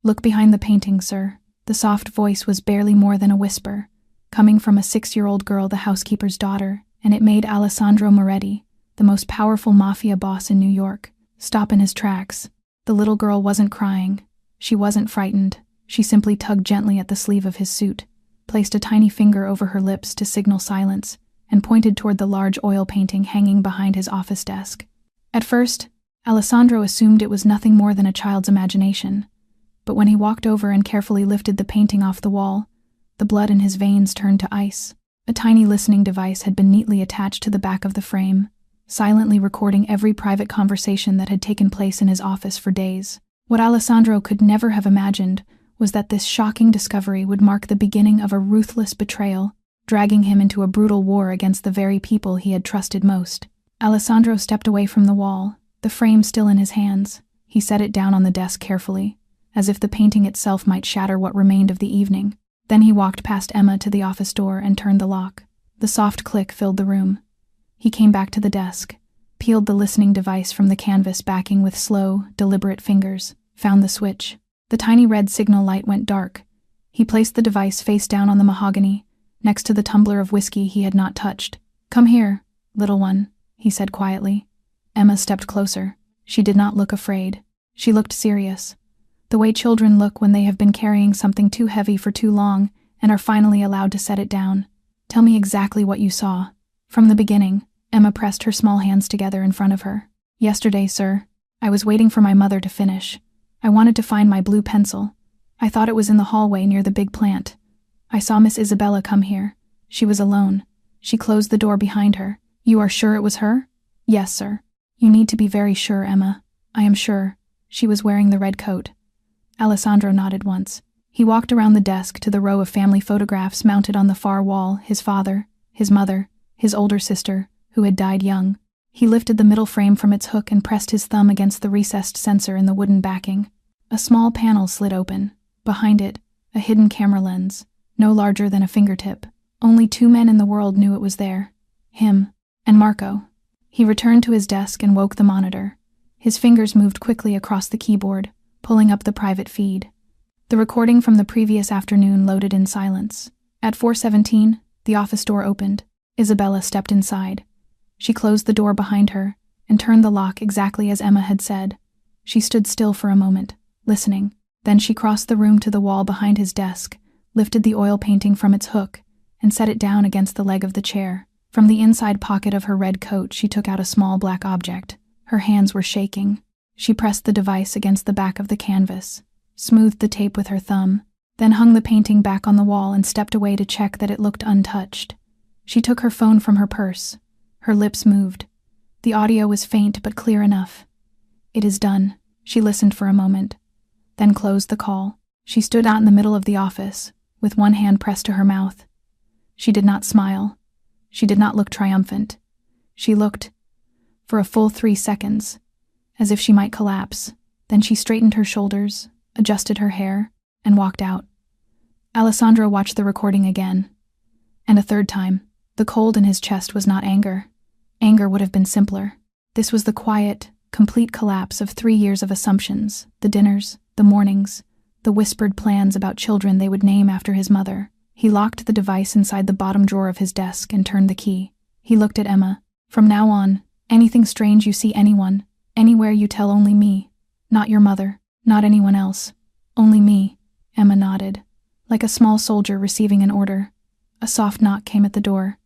"Look behind the painting, sir." The soft voice was barely more than a whisper, coming from a 6-year-old girl, the housekeeper's daughter, and it made Alessandro Moretti, the most powerful mafia boss in New York, stop in his tracks. The little girl wasn't crying. She wasn't frightened. She simply tugged gently at the sleeve of his suit, placed a tiny finger over her lips to signal silence, and pointed toward the large oil painting hanging behind his office desk. At first, Alessandro assumed it was nothing more than a child's imagination, but when he walked over and carefully lifted the painting off the wall, the blood in his veins turned to ice. A tiny listening device had been neatly attached to the back of the frame, silently recording every private conversation that had taken place in his office for days. What Alessandro could never have imagined was that this shocking discovery would mark the beginning of a ruthless betrayal, dragging him into a brutal war against the very people he had trusted most. Alessandro stepped away from the wall, the frame still in his hands. He set it down on the desk carefully, as if the painting itself might shatter what remained of the evening. Then he walked past Emma to the office door and turned the lock. The soft click filled the room. He came back to the desk, peeled the listening device from the canvas backing with slow, deliberate fingers, found the switch. The tiny red signal light went dark. He placed the device face down on the mahogany, next to the tumbler of whiskey he had not touched. "Come here, little one," he said quietly. Emma stepped closer. She did not look afraid. She looked serious, the way children look when they have been carrying something too heavy for too long and are finally allowed to set it down. "Tell me exactly what you saw." From the beginning, Emma pressed her small hands together in front of her. "Yesterday, sir, I was waiting for my mother to finish. I wanted to find my blue pencil. I thought it was in the hallway near the big plant. I saw Miss Isabella come here. She was alone. She closed the door behind her." "You are sure it was her?" "Yes, sir." "You need to be very sure, Emma." "I am sure. She was wearing the red coat." Alessandro nodded once. He walked around the desk to the row of family photographs mounted on the far wall, his father, his mother, his older sister, who had died young. He lifted the middle frame from its hook and pressed his thumb against the recessed sensor in the wooden backing. A small panel slid open. Behind it, a hidden camera lens, no larger than a fingertip. Only 2 men in the world knew it was there. Him and Marco. He returned to his desk and woke the monitor. His fingers moved quickly across the keyboard, pulling up the private feed. The recording from the previous afternoon loaded in silence. At 4:17, the office door opened. Isabella stepped inside. She closed the door behind her and turned the lock exactly as Emma had said. She stood still for a moment, listening. Then she crossed the room to the wall behind his desk, lifted the oil painting from its hook, and set it down against the leg of the chair. From the inside pocket of her red coat, she took out a small black object. Her hands were shaking. She pressed the device against the back of the canvas, smoothed the tape with her thumb, then hung the painting back on the wall and stepped away to check that it looked untouched. She took her phone from her purse. Her lips moved. The audio was faint but clear enough. "It is done." She listened for a moment, then closed the call. She stood out in the middle of the office, with one hand pressed to her mouth. She did not smile. She did not look triumphant. She looked, for a full 3 seconds, as if she might collapse. Then she straightened her shoulders, adjusted her hair, and walked out. Alessandro watched the recording again. And a third time. The cold in his chest was not anger. Anger would have been simpler. This was the quiet, complete collapse of 3 years of assumptions, the dinners, the mornings, the whispered plans about children they would name after his mother. He locked the device inside the bottom drawer of his desk and turned the key. He looked at Emma. "From now on, anything strange you see anyone, anywhere, you tell only me. Not your mother, not anyone else. Only me." Emma nodded, like a small soldier receiving an order. A soft knock came at the door.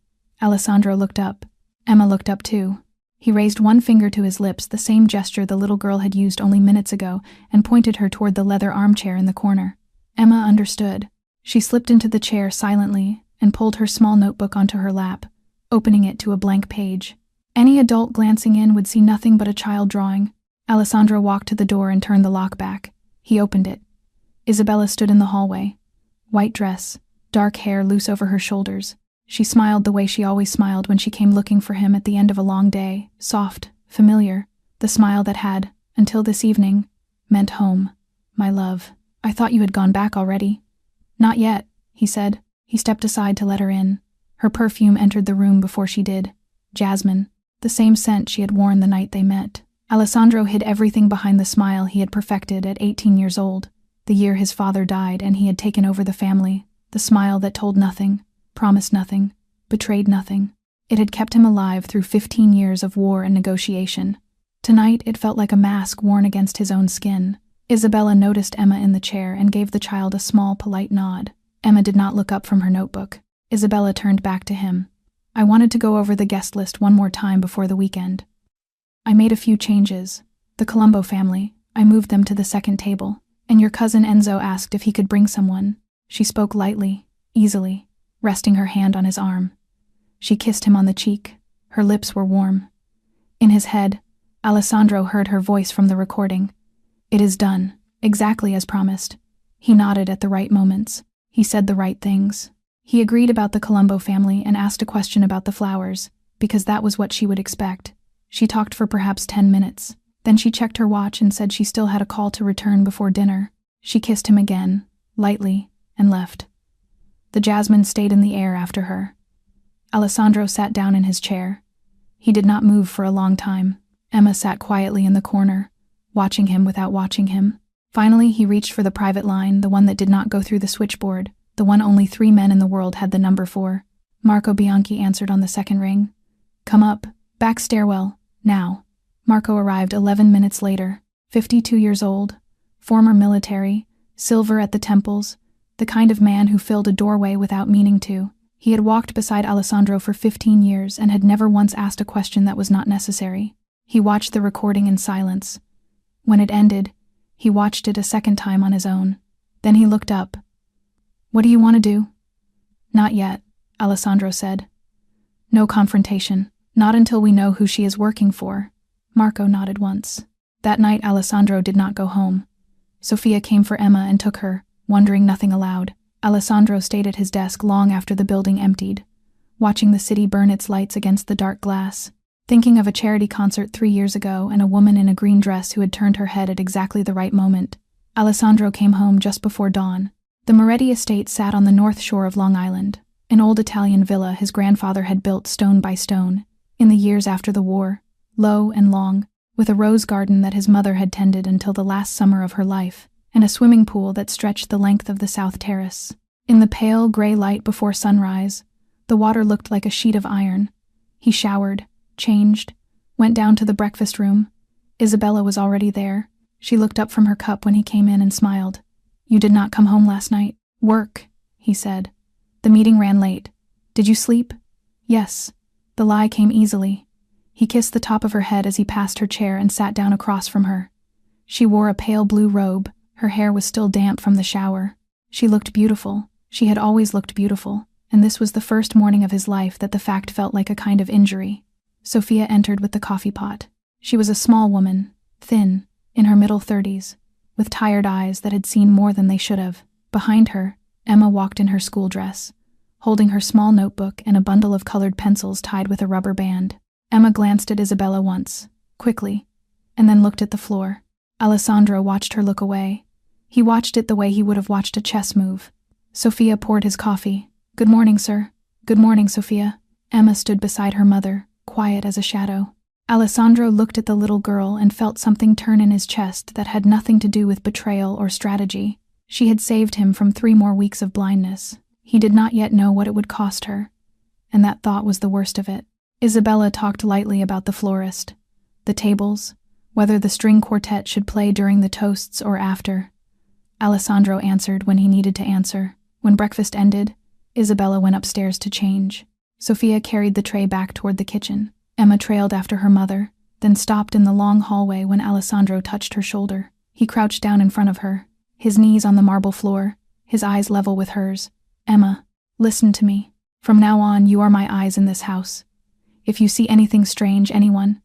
Alessandro looked up. Emma looked up too. He raised one finger to his lips, the same gesture the little girl had used only minutes ago, and pointed her toward the leather armchair in the corner. Emma understood. She slipped into the chair silently and pulled her small notebook onto her lap, opening it to a blank page. Any adult glancing in would see nothing but a child drawing. Alessandro walked to the door and turned the lock back. He opened it. Isabella stood in the hallway. White dress, dark hair loose over her shoulders. She smiled the way she always smiled when she came looking for him at the end of a long day, soft, familiar, the smile that had, until this evening, meant home. "My love, I thought you had gone back already." "Not yet," he said. He stepped aside to let her in. Her perfume entered the room before she did. Jasmine, the same scent she had worn the night they met. Alessandro hid everything behind the smile he had perfected at 18 years old. the year his father died and he had taken over the family, the smile that told nothing, promised nothing, betrayed nothing. It had kept him alive through 15 years of war and negotiation. Tonight it felt like a mask worn against his own skin. Isabella noticed Emma in the chair and gave the child a small, polite nod. Emma did not look up from her notebook. Isabella turned back to him. I wanted to go over the guest list one more time before the weekend. I made a few changes. The Colombo family, I moved them to the second table, and your cousin Enzo asked if he could bring someone. She spoke lightly, easily, resting her hand on his arm. She kissed him on the cheek. Her lips were warm. In his head, Alessandro heard her voice from the recording. It is done, exactly as promised. He nodded at the right moments. He said the right things. He agreed about the Colombo family and asked a question about the flowers, because that was what she would expect. She talked for perhaps 10 minutes. Then she checked her watch and said she still had a call to return before dinner. She kissed him again, lightly, and left. The jasmine stayed in the air after her. Alessandro sat down in his chair. He did not move for a long time. Emma sat quietly in the corner, watching him without watching him. Finally, he reached for the private line, the one that did not go through the switchboard, the one only 3 men in the world had the number for. Marco Bianchi answered on the second ring. Come up, back stairwell, now. Marco arrived 11 minutes later, 52 years old, former military, silver at the temples, the kind of man who filled a doorway without meaning to. He had walked beside Alessandro for 15 years and had never once asked a question that was not necessary. He watched the recording in silence. When it ended, he watched it a second time on his own. Then he looked up. What do you want to do? Not yet, Alessandro said. No confrontation, not until we know who she is working for. Marco nodded once. That night Alessandro did not go home. Sophia came for Emma and took her, wondering nothing aloud. Alessandro stayed at his desk long after the building emptied, watching the city burn its lights against the dark glass, thinking of a charity concert 3 years ago and a woman in a green dress who had turned her head at exactly the right moment. Alessandro came home just before dawn. The Moretti estate sat on the north shore of Long Island, an old Italian villa his grandfather had built stone by stone, in the years after the war, low and long, with a rose garden that his mother had tended until the last summer of her life, and a swimming pool that stretched the length of the south terrace. In the pale gray light before sunrise, the water looked like a sheet of iron. He showered, changed, went down to the breakfast room. Isabella was already there. She looked up from her cup when he came in and smiled. You did not come home last night. Work, he said. The meeting ran late. Did you sleep? Yes. The lie came easily. He kissed the top of her head as he passed her chair and sat down across from her. She wore a pale blue robe. Her hair was still damp from the shower. She looked beautiful. She had always looked beautiful, and this was the first morning of his life that the fact felt like a kind of injury. Sophia entered with the coffee pot. She was a small woman, thin, in her middle 30s, with tired eyes that had seen more than they should have. Behind her, Emma walked in her school dress, holding her small notebook and a bundle of colored pencils tied with a rubber band. Emma glanced at Isabella once, quickly, and then looked at the floor. Alessandro watched her look away. He watched it the way he would have watched a chess move. Sophia poured his coffee. Good morning, sir. Good morning, Sophia. Emma stood beside her mother, quiet as a shadow. Alessandro looked at the little girl and felt something turn in his chest that had nothing to do with betrayal or strategy. She had saved him from 3 more weeks of blindness. He did not yet know what it would cost her, and that thought was the worst of it. Isabella talked lightly about the florist, the tables, whether the string quartet should play during the toasts or after. Alessandro answered when he needed to answer. When breakfast ended, Isabella went upstairs to change. Sophia carried the tray back toward the kitchen. Emma trailed after her mother, then stopped in the long hallway when Alessandro touched her shoulder. He crouched down in front of her, his knees on the marble floor, his eyes level with hers. Emma, listen to me. From now on, you are my eyes in this house. If you see anything strange, anyone,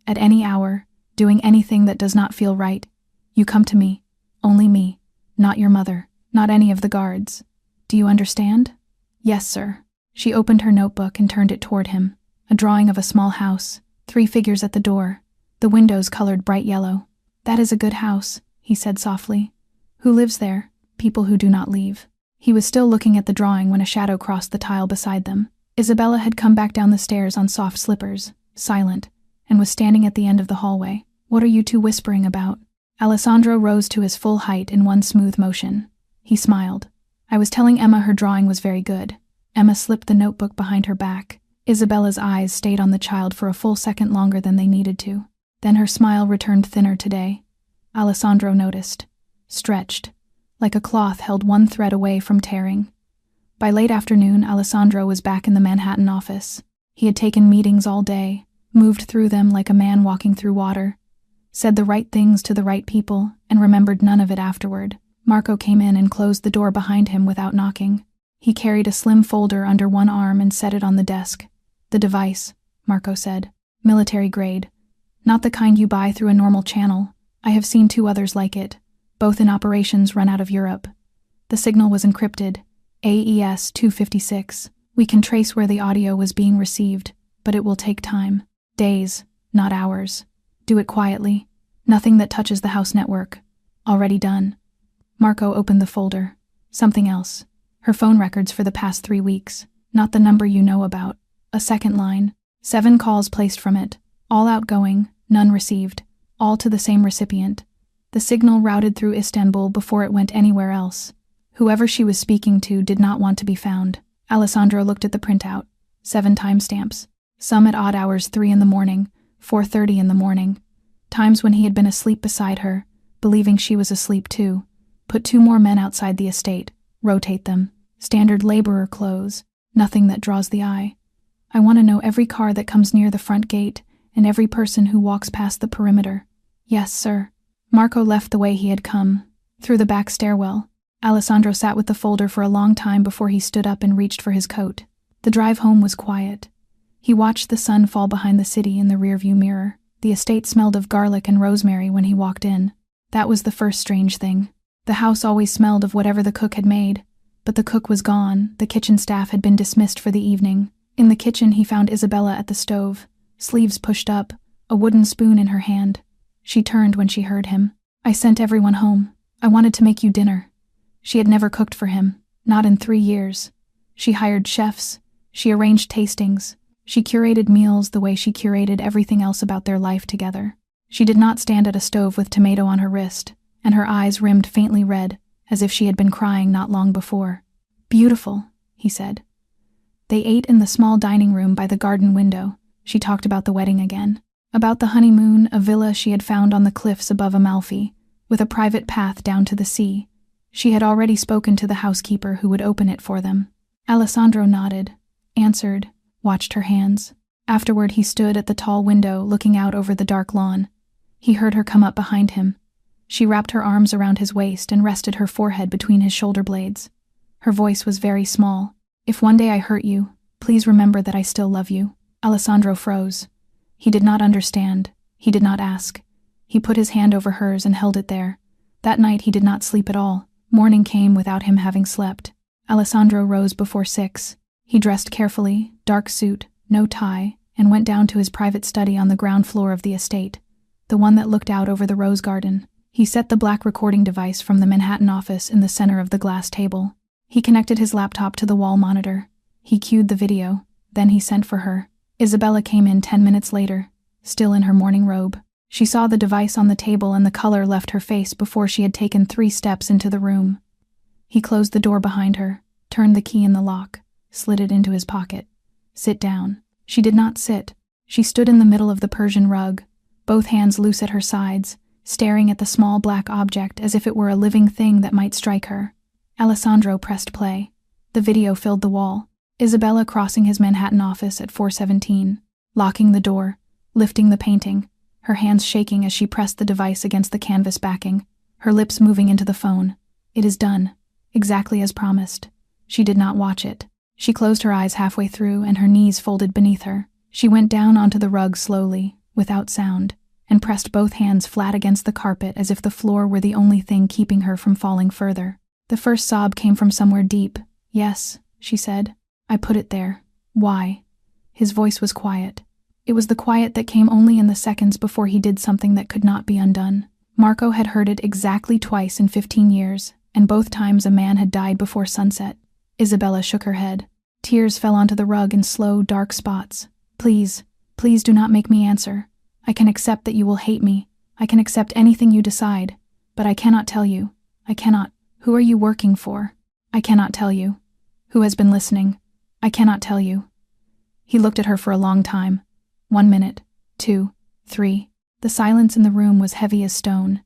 at any hour, doing anything that does not feel right, you come to me, only me, not your mother, not any of the guards. Do you understand? Yes, sir. She opened her notebook and turned it toward him. A drawing of a small house, 3 figures at the door, the windows colored bright yellow. That is a good house, he said softly. Who lives there? People who do not leave. He was still looking at the drawing when a shadow crossed the tile beside them. Isabella had come back down the stairs on soft slippers, silent, and was standing at the end of the hallway. What are you two whispering about? Alessandro rose to his full height in one smooth motion. He smiled. I was telling Emma her drawing was very good. Emma slipped the notebook behind her back. Isabella's eyes stayed on the child for a full second longer than they needed to. Then her smile returned thinner today. Alessandro noticed. Stretched, like a cloth held one thread away from tearing. By late afternoon, Alessandro was back in the Manhattan office. He had taken meetings all day, moved through them like a man walking through water, said the right things to the right people, and remembered none of it afterward. Marco came in and closed the door behind him without knocking. He carried a slim folder under one arm and set it on the desk. The device, Marco said. Military grade. Not the kind you buy through a normal channel. I have seen 2 others like it, both in operations run out of Europe. The signal was encrypted. AES 256. We can trace where the audio was being received, but it will take time. Days, not hours. Do it quietly. Nothing that touches the house network. Already done. Marco opened the folder. Something else. Her phone records for the past 3 weeks. Not the number you know about. A second line. 7 calls placed from it. All outgoing, none received. All to the same recipient. The signal routed through Istanbul before it went anywhere else. Whoever she was speaking to did not want to be found. Alessandro looked at the printout. 7 timestamps. Some at odd hours, 3 in the morning, 4:30 in the morning. Times when he had been asleep beside her, believing she was asleep too. Put 2 more men outside the estate. Rotate them. Standard laborer clothes. Nothing that draws the eye. I want to know every car that comes near the front gate and every person who walks past the perimeter. Yes, sir. Marco left the way he had come, through the back stairwell. Alessandro sat with the folder for a long time before he stood up and reached for his coat. The drive home was quiet. He watched the sun fall behind the city in the rearview mirror. The estate smelled of garlic and rosemary when he walked in. That was the first strange thing. The house always smelled of whatever the cook had made, but the cook was gone. The kitchen staff had been dismissed for the evening. In the kitchen, he found Isabella at the stove, sleeves pushed up, a wooden spoon in her hand. She turned when she heard him. I sent everyone home. I wanted to make you dinner. She had never cooked for him, not in 3 years. She hired chefs. She arranged tastings. She curated meals the way she curated everything else about their life together. She did not stand at a stove with tomato on her wrist, and her eyes rimmed faintly red, as if she had been crying not long before. Beautiful, he said. They ate in the small dining room by the garden window. She talked about the wedding again. About the honeymoon, a villa she had found on the cliffs above Amalfi, with a private path down to the sea. She had already spoken to the housekeeper who would open it for them. Alessandro nodded, answered, watched her hands. Afterward he stood at the tall window looking out over the dark lawn. He heard her come up behind him. She wrapped her arms around his waist and rested her forehead between his shoulder blades. Her voice was very small. If one day I hurt you, please remember that I still love you. Alessandro froze. He did not understand. He did not ask. He put his hand over hers and held it there. That night he did not sleep at all. Morning came without him having slept. Alessandro rose before 6. He dressed carefully, dark suit, no tie, and went down to his private study on the ground floor of the estate, the one that looked out over the rose garden. He set the black recording device from the Manhattan office in the center of the glass table. He connected his laptop to the wall monitor. He cued the video. Then he sent for her. Isabella came in 10 minutes later, still in her morning robe. She saw the device on the table and the color left her face before she had taken 3 steps into the room. He closed the door behind her, turned the key in the lock, slid it into his pocket. Sit down. She did not sit. She stood in the middle of the Persian rug, both hands loose at her sides, staring at the small black object as if it were a living thing that might strike her. Alessandro pressed play. The video filled the wall. Isabella crossing his Manhattan office at 4:17, locking the door, lifting the painting, her hands shaking as she pressed the device against the canvas backing, her lips moving into the phone. It is done. Exactly as promised. She did not watch it. She closed her eyes halfway through and her knees folded beneath her. She went down onto the rug slowly, without sound, and pressed both hands flat against the carpet as if the floor were the only thing keeping her from falling further. The first sob came from somewhere deep. Yes, she said. I put it there. Why? His voice was quiet. It was the quiet that came only in the seconds before he did something that could not be undone. Marco had heard it exactly twice in 15 years, and both times a man had died before sunset. Isabella shook her head. Tears fell onto the rug in slow, dark spots. Please, please do not make me answer. I can accept that you will hate me. I can accept anything you decide, but I cannot tell you. I cannot. Who are you working for? I cannot tell you. Who has been listening? I cannot tell you. He looked at her for a long time. 1 minute, 2, 3. The silence in the room was heavy as stone,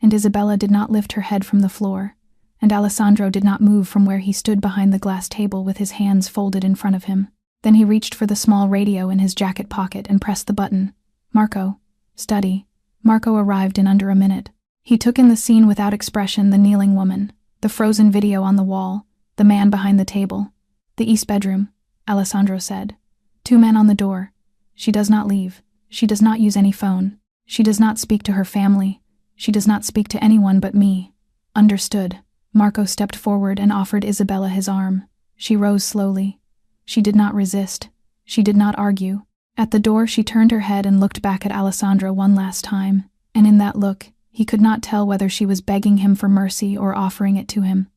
and Isabella did not lift her head from the floor, and Alessandro did not move from where he stood behind the glass table with his hands folded in front of him. Then he reached for the small radio in his jacket pocket and pressed the button. Marco. Study. Marco arrived in under a minute. He took in the scene without expression: the kneeling woman, the frozen video on the wall, the man behind the table. The east bedroom, Alessandro said. 2 men on the door. She does not leave. She does not use any phone. She does not speak to her family. She does not speak to anyone but me. Understood. Marco stepped forward and offered Isabella his arm. She rose slowly. She did not resist. She did not argue. At the door she turned her head and looked back at Alessandro one last time, and in that look, he could not tell whether she was begging him for mercy or offering it to him.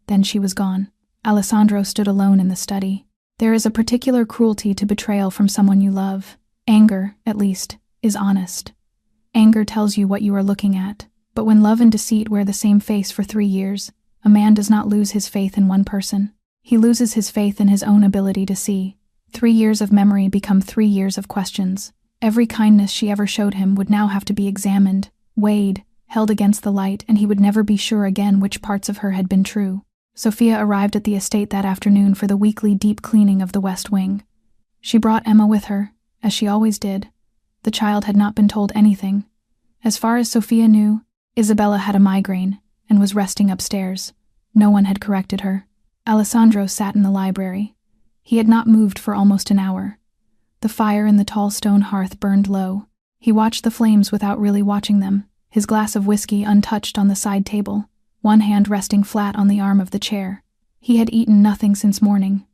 Then she was gone. Alessandro stood alone in the study. There is a particular cruelty to betrayal from someone you love. Anger, at least, is honest. Anger tells you what you are looking at, but when love and deceit wear the same face for 3 years, a man does not lose his faith in one person. He loses his faith in his own ability to see. 3 years of memory become 3 years of questions. Every kindness she ever showed him would now have to be examined, weighed, held against the light, and he would never be sure again which parts of her had been true. Sophia arrived at the estate that afternoon for the weekly deep cleaning of the West Wing. She brought Emma with her, as she always did. The child had not been told anything. As far as Sophia knew, Isabella had a migraine and was resting upstairs. No one had corrected her. Alessandro sat in the library. He had not moved for almost an hour. The fire in the tall stone hearth burned low. He watched the flames without really watching them, his glass of whiskey untouched on the side table, one hand resting flat on the arm of the chair. He had eaten nothing since morning.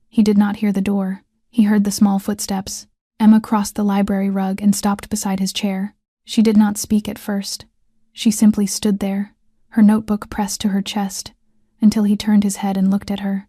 He did not hear the door. He heard the small footsteps. Emma crossed the library rug and stopped beside his chair. She did not speak at first. She simply stood there, her notebook pressed to her chest, until he turned his head and looked at her.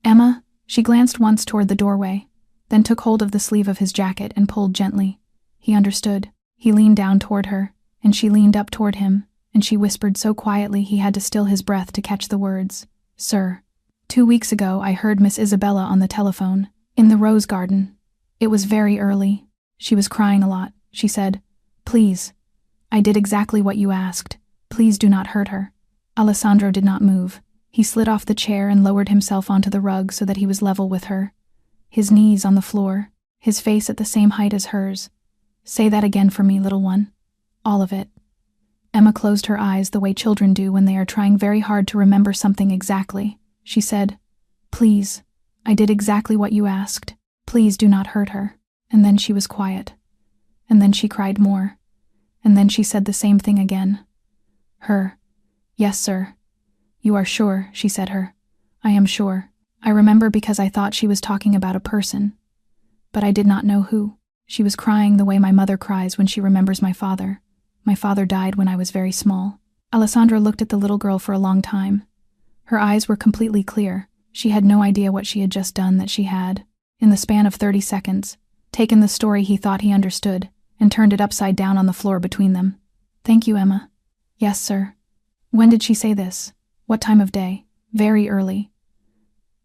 Emma? She glanced once toward the doorway, then took hold of the sleeve of his jacket and pulled gently. He understood. He leaned down toward her, and she leaned up toward him, and she whispered so quietly he had to still his breath to catch the words. Sir. 2 weeks ago I heard Miss Isabella on the telephone, in the rose garden. It was very early. She was crying a lot. She said, Please. I did exactly what you asked. Please do not hurt her. Alessandro did not move. He slid off the chair and lowered himself onto the rug so that he was level with her. His knees on the floor, his face at the same height as hers. Say that again for me, little one. All of it. Emma closed her eyes the way children do when they are trying very hard to remember something exactly. She said, Please. I did exactly what you asked. Please do not hurt her. And then she was quiet. And then she cried more. And then she said the same thing again. Her. Yes, sir. You are sure, she said her. I am sure. I remember because I thought she was talking about a person. But I did not know who. She was crying the way my mother cries when she remembers my father. My father died when I was very small. Alessandro looked at the little girl for a long time. Her eyes were completely clear. She had no idea what she had just done that she had, in the span of 30 seconds, taken the story he thought he understood and turned it upside down on the floor between them. Thank you, Emma. Yes, sir. When did she say this? What time of day? Very early.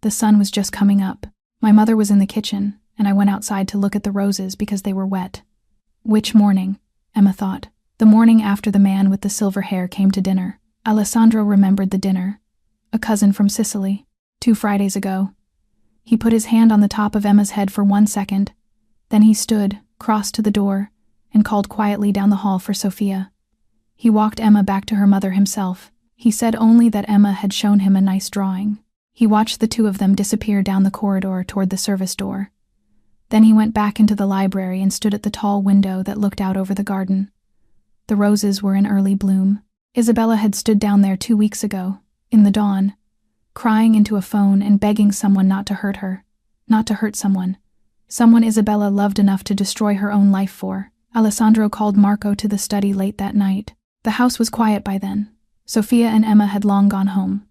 The sun was just coming up. My mother was in the kitchen, and I went outside to look at the roses because they were wet. Which morning? Emma thought. The morning after the man with the silver hair came to dinner. Alessandro remembered the dinner. A cousin from Sicily. 2 Fridays ago. He put his hand on the top of Emma's head for 1 second. Then he stood, crossed to the door, and called quietly down the hall for Sophia. He walked Emma back to her mother himself. He said only that Emma had shown him a nice drawing. He watched the two of them disappear down the corridor toward the service door. Then he went back into the library and stood at the tall window that looked out over the garden. The roses were in early bloom. Isabella had stood down there 2 weeks ago, in the dawn, crying into a phone and begging someone not to hurt her, not to hurt someone Isabella loved enough to destroy her own life for. Alessandro called Marco to the study late that night. The house was quiet by then. Sophia and Emma had long gone home.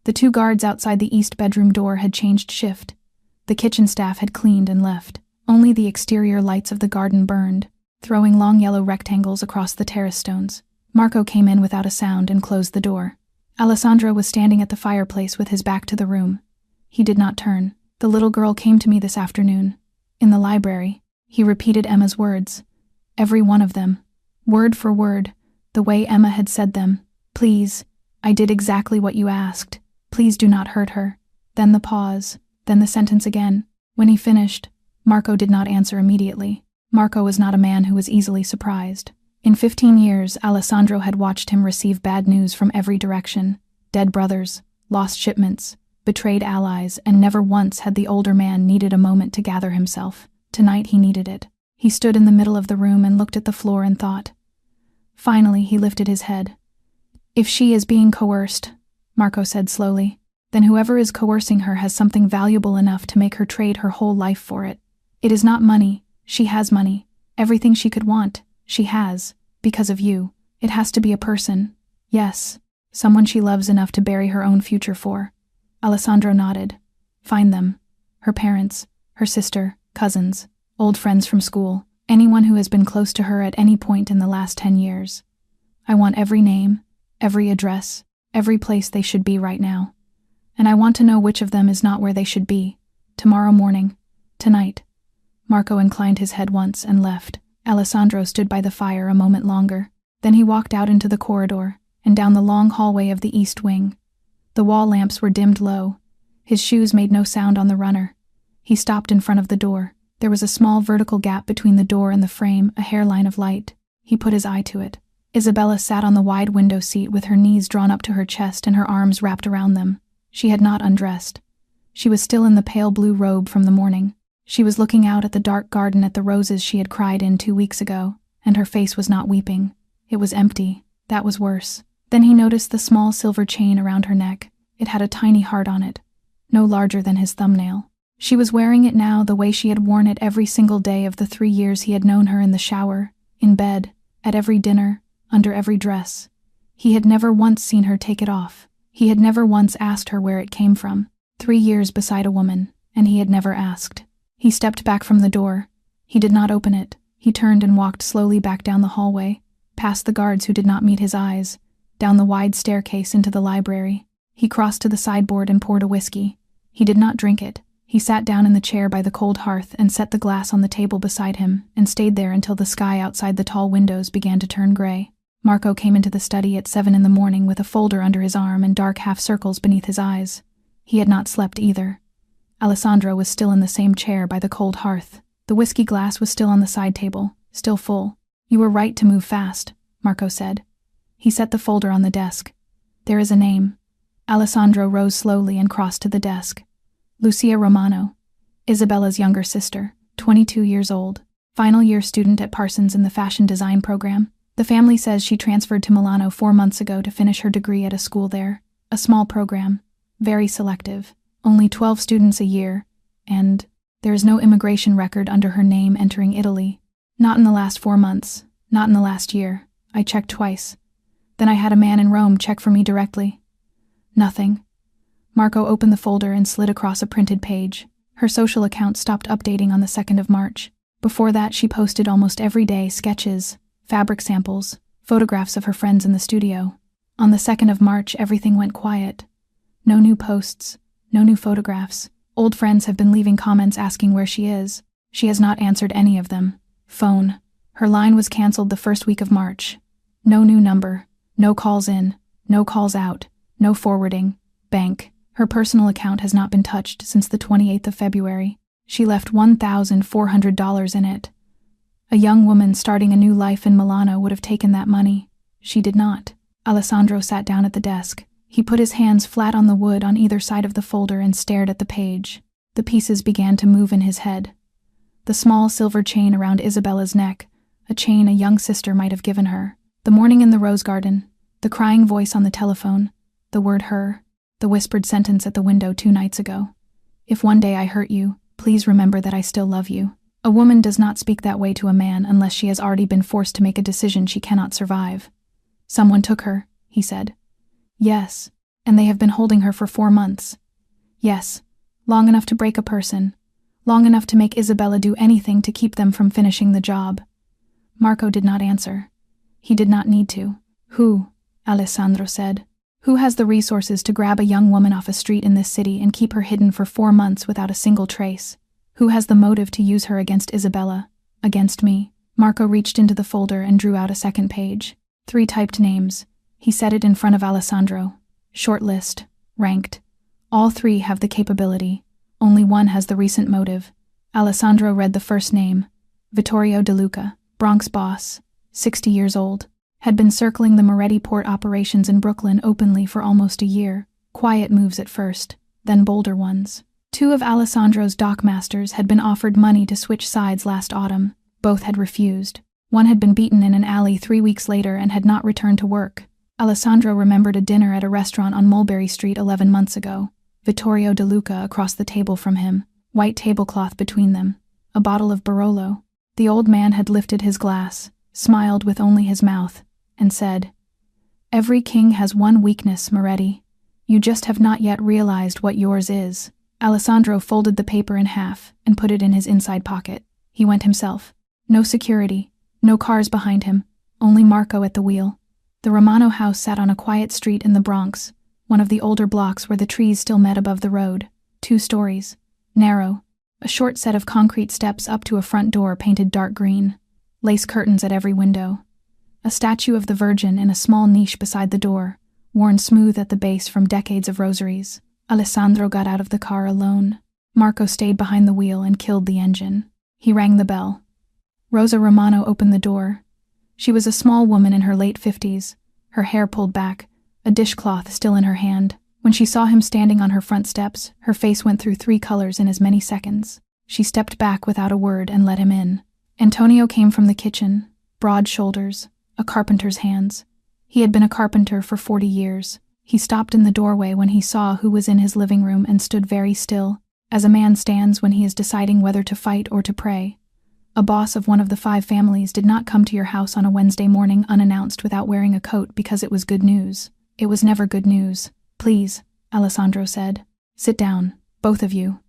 The 2 guards outside the east bedroom door had changed shift. The kitchen staff had cleaned and left. Only the exterior lights of the garden burned. throwing long yellow rectangles across the terrace stones. Marco came in without a sound and closed the door. Alessandro was standing at the fireplace with his back to the room. He did not turn. "The little girl came to me this afternoon. In the library." He repeated Emma's words. Every one of them. Word for word, the way Emma had said them. "Please, I did exactly what you asked. Please do not hurt her." Then the pause, then the sentence again. When he finished, Marco did not answer immediately. Marco was not a man who was easily surprised. In 15 years, Alessandro had watched him receive bad news from every direction. Dead brothers, lost shipments, betrayed allies, and never once had the older man needed a moment to gather himself. Tonight he needed it. He stood in the middle of the room and looked at the floor and thought. Finally, he lifted his head. "If she is being coerced," Marco said slowly, "then whoever is coercing her has something valuable enough to make her trade her whole life for it. It is not money. She has money. Everything she could want, she has, because of you. It has to be a person. Yes, someone she loves enough to bury her own future for." Alessandro nodded. "Find them. Her parents, her sister, cousins, old friends from school, anyone who has been close to her at any point in the last 10 years. I want every name, every address, every place they should be right now. And I want to know which of them is not where they should be. Tomorrow morning. Tonight." Marco inclined his head once and left. Alessandro stood by the fire a moment longer. Then he walked out into the corridor and down the long hallway of the east wing. The wall lamps were dimmed low. His shoes made no sound on the runner. He stopped in front of the door. There was a small vertical gap between the door and the frame, a hairline of light. He put his eye to it. Isabella sat on the wide window seat with her knees drawn up to her chest and her arms wrapped around them. She had not undressed. She was still in the pale blue robe from the morning. She was looking out at the dark garden at the roses she had cried in 2 weeks ago, and her face was not weeping. It was empty. That was worse. Then he noticed the small silver chain around her neck. It had a tiny heart on it, no larger than his thumbnail. She was wearing it now the way she had worn it every single day of the 3 years he had known her, in the shower, in bed, at every dinner, under every dress. He had never once seen her take it off. He had never once asked her where it came from. 3 years beside a woman, and he had never asked. He stepped back from the door. He did not open it. He turned and walked slowly back down the hallway, past the guards who did not meet his eyes, down the wide staircase into the library. He crossed to the sideboard and poured a whiskey. He did not drink it. He sat down in the chair by the cold hearth and set the glass on the table beside him and stayed there until the sky outside the tall windows began to turn gray. Marco came into the study at 7 in the morning with a folder under his arm and dark half circles beneath his eyes. He had not slept either. Alessandro was still in the same chair by the cold hearth. The whiskey glass was still on the side table, still full. "You were right to move fast," Marco said. He set the folder on the desk. "There is a name." Alessandro rose slowly and crossed to the desk. "Lucia Romano, Isabella's younger sister, 22 years old, final year student at Parsons in the fashion design program. The family says she transferred to Milano 4 months ago to finish her degree at a school there. A small program, very selective, only 12 students a year, and there is no immigration record under her name entering Italy. Not in the last 4 months, not in the last year. I checked twice. Then I had a man in Rome check for me directly. Nothing." Marco opened the folder and slid across a printed page. Her social account stopped updating on the 2nd of March. Before that, she posted almost every day sketches, fabric samples, photographs of her friends in the studio. On the 2nd of March, everything went quiet. No new posts, no new photographs. Old friends have been leaving comments asking where she is. She has not answered any of them. Phone. Her line was canceled the 1st week of March. No new number, no calls in, no calls out, no forwarding. Bank. Her personal account has not been touched since the 28th of February. She left $1,400 in it. A young woman starting a new life in Milano would have taken that money. She did not. Alessandro sat down at the desk. He put his hands flat on the wood on either side of the folder and stared at the page. The pieces began to move in his head. The small silver chain around Isabella's neck, a chain a young sister might have given her. The morning in the rose garden, the crying voice on the telephone, the word her, the whispered sentence at the window 2 nights ago. "If one day I hurt you, please remember that I still love you." A woman does not speak that way to a man unless she has already been forced to make a decision she cannot survive. "Someone took her," he said. "Yes, and they have been holding her for 4 months. Yes, long enough to break a person, long enough to make Isabella do anything to keep them from finishing the job. Marco did not answer. He did not need to. Who? Alessandro said. Who has the resources to grab a young woman off a street in this city and keep her hidden for 4 months without a single trace? Who has the motive to use her against Isabella? Against me? Marco reached into the folder and drew out a second page. 3 typed names. He set it in front of Alessandro. Short list. Ranked. All 3 have the capability. Only one has the recent motive. Alessandro read the first name. Vittorio De Luca, Bronx boss, 60 years old. Had been circling the Moretti port operations in Brooklyn openly for almost a year. Quiet moves at first, then bolder ones. 2 of Alessandro's dockmasters had been offered money to switch sides last autumn. Both had refused. One had been beaten in an alley 3 weeks later and had not returned to work. Alessandro remembered a dinner at a restaurant on Mulberry Street 11 months ago. Vittorio De Luca across the table from him, white tablecloth between them, a bottle of Barolo. The old man had lifted his glass, smiled with only his mouth, and said, "Every king has one weakness, Moretti. You just have not yet realized what yours is." Alessandro folded the paper in half and put it in his inside pocket. He went himself. No security, no cars behind him, only Marco at the wheel. The Romano house sat on a quiet street in the Bronx, one of the older blocks where the trees still met above the road. 2 stories. Narrow. A short set of concrete steps up to a front door painted dark green. Lace curtains at every window. A statue of the Virgin in a small niche beside the door, worn smooth at the base from decades of rosaries. Alessandro got out of the car alone. Marco stayed behind the wheel and killed the engine. He rang the bell. Rosa Romano opened the door. She was a small woman in her late 50s, her hair pulled back, a dishcloth still in her hand. When she saw him standing on her front steps, her face went through 3 colors in as many seconds. She stepped back without a word and let him in. Antonio came from the kitchen, broad shoulders, a carpenter's hands. He had been a carpenter for 40 years. He stopped in the doorway when he saw who was in his living room and stood very still, as a man stands when he is deciding whether to fight or to pray. A boss of one of the 5 families did not come to your house on a Wednesday morning unannounced without wearing a coat because it was good news. It was never good news. "Please," Alessandro said. "Sit down, both of you."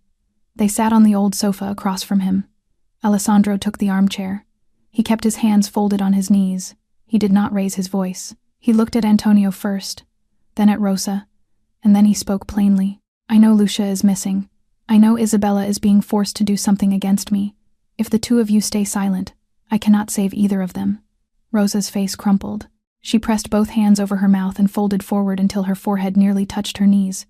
They sat on the old sofa across from him. Alessandro took the armchair. He kept his hands folded on his knees. He did not raise his voice. He looked at Antonio first, then at Rosa, and then he spoke plainly. "I know Lucia is missing. I know Isabella is being forced to do something against me. If the 2 of you stay silent, I cannot save either of them." Rosa's face crumpled. She pressed both hands over her mouth and folded forward until her forehead nearly touched her knees,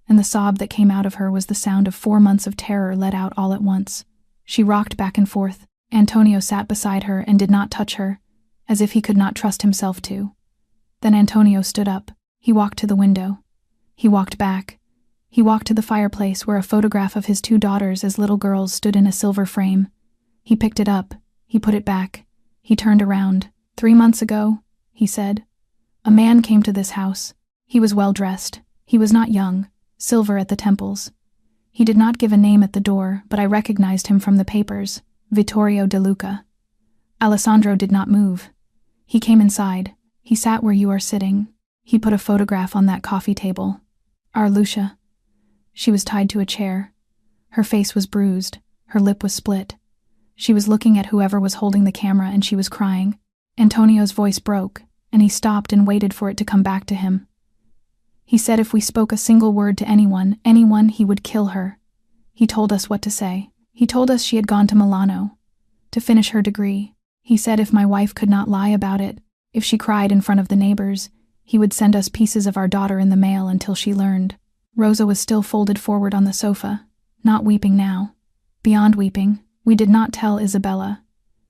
and the sob that came out of her was the sound of 4 months of terror let out all at once. She rocked back and forth. Antonio sat beside her and did not touch her, as if he could not trust himself to. Then Antonio stood up. He walked to the window. He walked back. He walked to the fireplace where a photograph of his 2 daughters as little girls stood in a silver frame. He picked it up. He put it back. He turned around. 3 months ago, he said, a man came to this house. He was well dressed. He was not young, silver at the temples. He did not give a name at the door, but I recognized him from the papers. Vittorio De Luca. Alessandro did not move. He came inside. He sat where you are sitting. He put a photograph on that coffee table. Our Lucia. She was tied to a chair. Her face was bruised. Her lip was split. She was looking at whoever was holding the camera and she was crying. Antonio's voice broke, and he stopped and waited for it to come back to him. He said if we spoke a single word to anyone, he would kill her. He told us what to say. He told us she had gone to Milano to finish her degree. He said if my wife could not lie about it, if she cried in front of the neighbors, he would send us pieces of our daughter in the mail until she learned. Rosa was still folded forward on the sofa, not weeping now. Beyond weeping, we did not tell Isabella.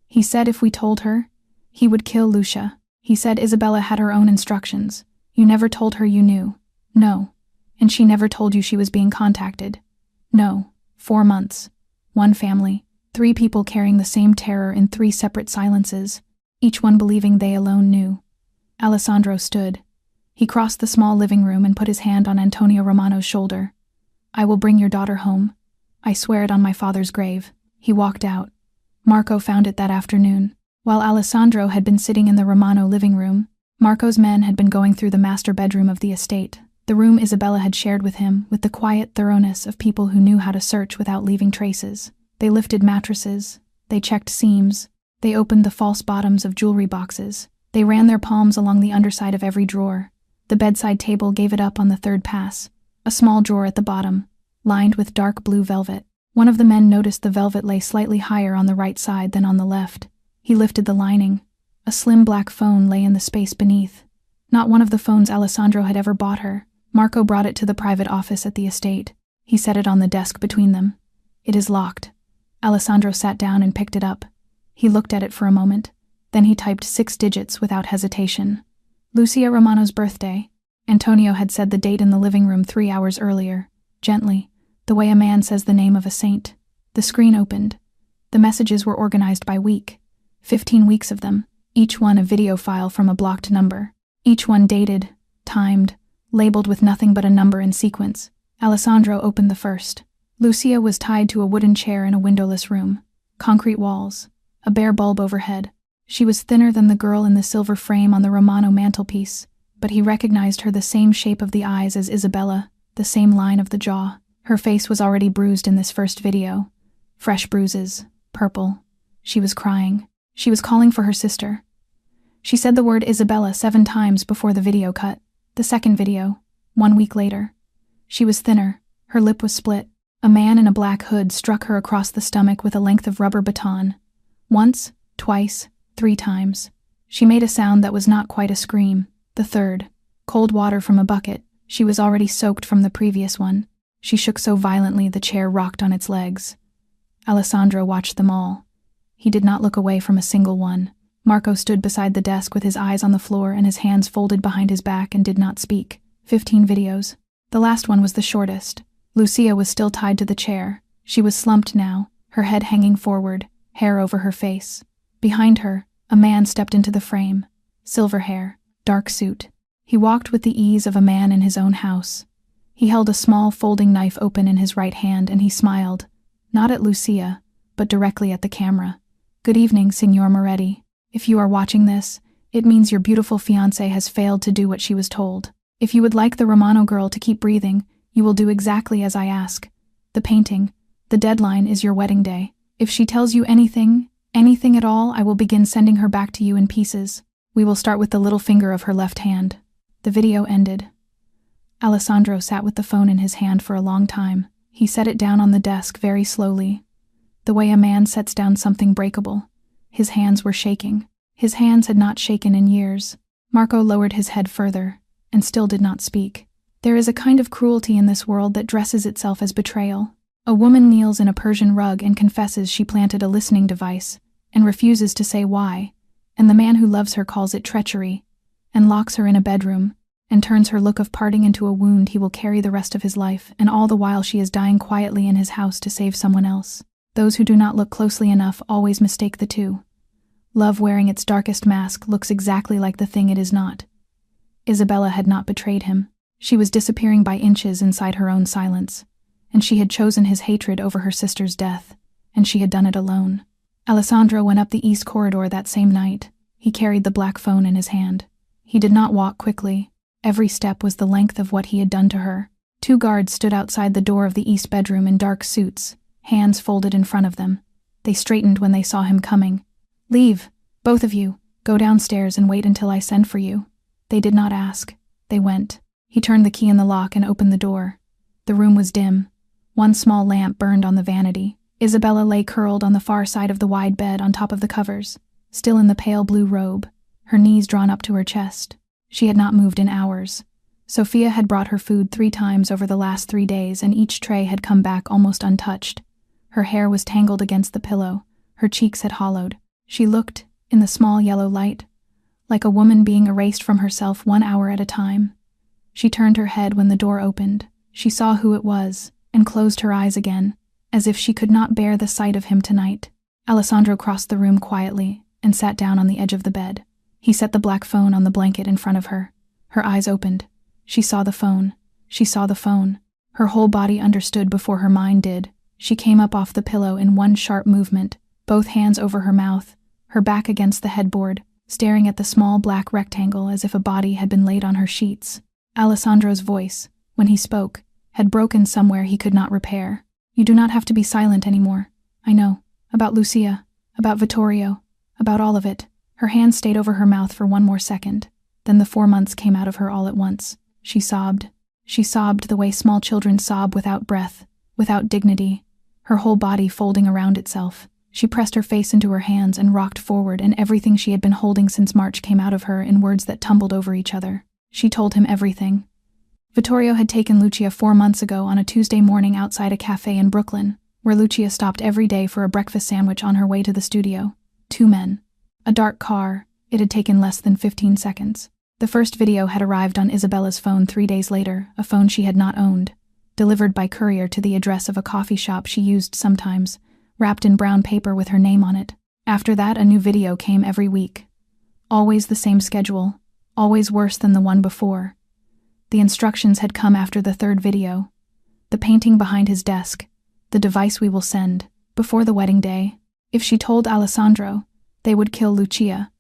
He said if we told her, he would kill Lucia. He said Isabella had her own instructions. You never told her you knew. No. And she never told you she was being contacted. No. 4 months. 1 family. 3 people carrying the same terror in 3 separate silences, each one believing they alone knew. Alessandro stood. He crossed the small living room and put his hand on Antonio Romano's shoulder. I will bring your daughter home. I swear it on my father's grave. He walked out. Marco found it that afternoon. While Alessandro had been sitting in the Romano living room, Marco's men had been going through the master bedroom of the estate, the room Isabella had shared with him, with the quiet thoroughness of people who knew how to search without leaving traces. They lifted mattresses. They checked seams. They opened the false bottoms of jewelry boxes. They ran their palms along the underside of every drawer. The bedside table gave it up on the third pass. A small drawer at the bottom, lined with dark blue velvet. One of the men noticed the velvet lay slightly higher on the right side than on the left. He lifted the lining. A slim black phone lay in the space beneath. Not one of the phones Alessandro had ever bought her. Marco brought it to the private office at the estate. He set it on the desk between them. It is locked. Alessandro sat down and picked it up. He looked at it for a moment. Then he typed 6 digits without hesitation. Lucia Romano's birthday. Antonio had said the date in the living room 3 hours earlier, gently, the way a man says the name of a saint. The screen opened. The messages were organized by week. 15 weeks of them, each one a video file from a blocked number. Each one dated, timed, labeled with nothing but a number in sequence. Alessandro opened the first. Lucia was tied to a wooden chair in a windowless room. Concrete walls. A bare bulb overhead. She was thinner than the girl in the silver frame on the Romano mantelpiece, but he recognized her, the same shape of the eyes as Isabella, the same line of the jaw. Her face was already bruised in this first video. Fresh bruises, purple. She was crying. She was calling for her sister. She said the word Isabella 7 times before the video cut. The second video, 1 week later. She was thinner. Her lip was split. A man in a black hood struck her across the stomach with a length of rubber baton. Once, twice, 3 times. She made a sound that was not quite a scream. The third, cold water from a bucket. She was already soaked from the previous one. She shook so violently the chair rocked on its legs. Alessandro watched them all. He did not look away from a single one. Marco stood beside the desk with his eyes on the floor and his hands folded behind his back and did not speak. 15 videos. The last one was the shortest. Lucia was still tied to the chair. She was slumped now, her head hanging forward, hair over her face. Behind her, a man stepped into the frame. Silver hair, dark suit. He walked with the ease of a man in his own house. He held a small folding knife open in his right hand and he smiled, not at Lucia, but directly at the camera. Good evening, Signor Moretti. If you are watching this, it means your beautiful fiancée has failed to do what she was told. If you would like the Romano girl to keep breathing, you will do exactly as I ask. The painting, the deadline is your wedding day. If she tells you anything at all, I will begin sending her back to you in pieces. We will start with the little finger of her left hand. The video ended. Alessandro sat with the phone in his hand for a long time. He set it down on the desk very slowly, the way a man sets down something breakable. His hands were shaking. His hands had not shaken in years. Marco lowered his head further, and still did not speak. There is a kind of cruelty in this world that dresses itself as betrayal. A woman kneels in a Persian rug and confesses she planted a listening device, and refuses to say why, and the man who loves her calls it treachery, and locks her in a bedroom, and turns her look of parting into a wound he will carry the rest of his life, and all the while she is dying quietly in his house to save someone else. Those who do not look closely enough always mistake the two. Love wearing its darkest mask looks exactly like the thing it is not. Isabella had not betrayed him. She was disappearing by inches inside her own silence, and she had chosen his hatred over her sister's death, and she had done it alone. Alessandro went up the east corridor that same night. He carried the black phone in his hand. He did not walk quickly. Every step was the length of what he had done to her. 2 guards stood outside the door of the east bedroom in dark suits, hands folded in front of them. They straightened when they saw him coming. "Leave, both of you. Go downstairs and wait until I send for you." They did not ask. They went. He turned the key in the lock and opened the door. The room was dim. 1 small lamp burned on the vanity. Isabella lay curled on the far side of the wide bed on top of the covers, still in the pale blue robe, her knees drawn up to her chest. She had not moved in hours. Sophia had brought her food 3 times over the last 3 days, and each tray had come back almost untouched. Her hair was tangled against the pillow. Her cheeks had hollowed. She looked, in the small yellow light, like a woman being erased from herself 1 hour at a time. She turned her head when the door opened. She saw who it was, and closed her eyes again, as if she could not bear the sight of him tonight. Alessandro crossed the room quietly and sat down on the edge of the bed. He set the black phone on the blanket in front of her. Her eyes opened. She saw the phone. She saw the phone. Her whole body understood before her mind did. She came up off the pillow in one sharp movement, both hands over her mouth, her back against the headboard, staring at the small black rectangle as if a body had been laid on her sheets. Alessandro's voice, when he spoke, had broken somewhere he could not repair. "You do not have to be silent anymore. I know. About Lucia. About Vittorio. About all of it. Her hand stayed over her mouth for one more second. Then the 4 months came out of her all at once. She sobbed. She sobbed the way small children sob, without breath, without dignity, her whole body folding around itself. She pressed her face into her hands and rocked forward, and everything she had been holding since March came out of her in words that tumbled over each other. She told him everything. Vittorio had taken Lucia 4 months ago on a Tuesday morning outside a cafe in Brooklyn, where Lucia stopped every day for a breakfast sandwich on her way to the studio. 2 men. A dark car. It had taken less than 15 seconds. The first video had arrived on Isabella's phone 3 days later, a phone she had not owned, delivered by courier to the address of a coffee shop she used sometimes, wrapped in brown paper with her name on it. After that, a new video came every week. Always the same schedule, always worse than the one before. The instructions had come after the 3rd video. The painting behind his desk, the device we will send, before the wedding day. If she told Alessandro, they would kill Lucia.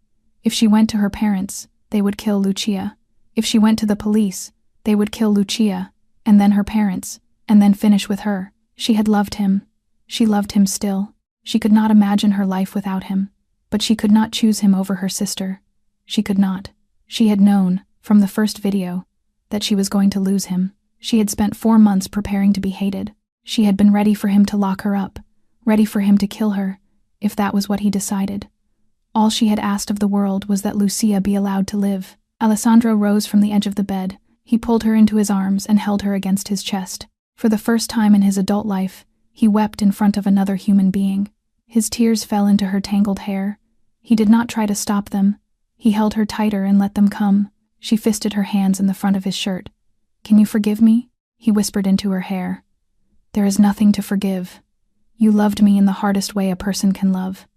If she went to her parents, they would kill Lucia. If she went to the police, they would kill Lucia, and then her parents, and then finish with her. She had loved him. She loved him still. She could not imagine her life without him, but she could not choose him over her sister. She could not. She had known, from the first video, that she was going to lose him. She had spent 4 months preparing to be hated. She had been ready for him to lock her up, ready for him to kill her, if that was what he decided. All she had asked of the world was that Lucia be allowed to live. Alessandro rose from the edge of the bed. He pulled her into his arms and held her against his chest. For the first time in his adult life, he wept in front of another human being. His tears fell into her tangled hair. He did not try to stop them. He held her tighter and let them come. She fisted her hands in the front of his shirt. "Can you forgive me?" he whispered into her hair. "There is nothing to forgive. You loved me in the hardest way a person can love."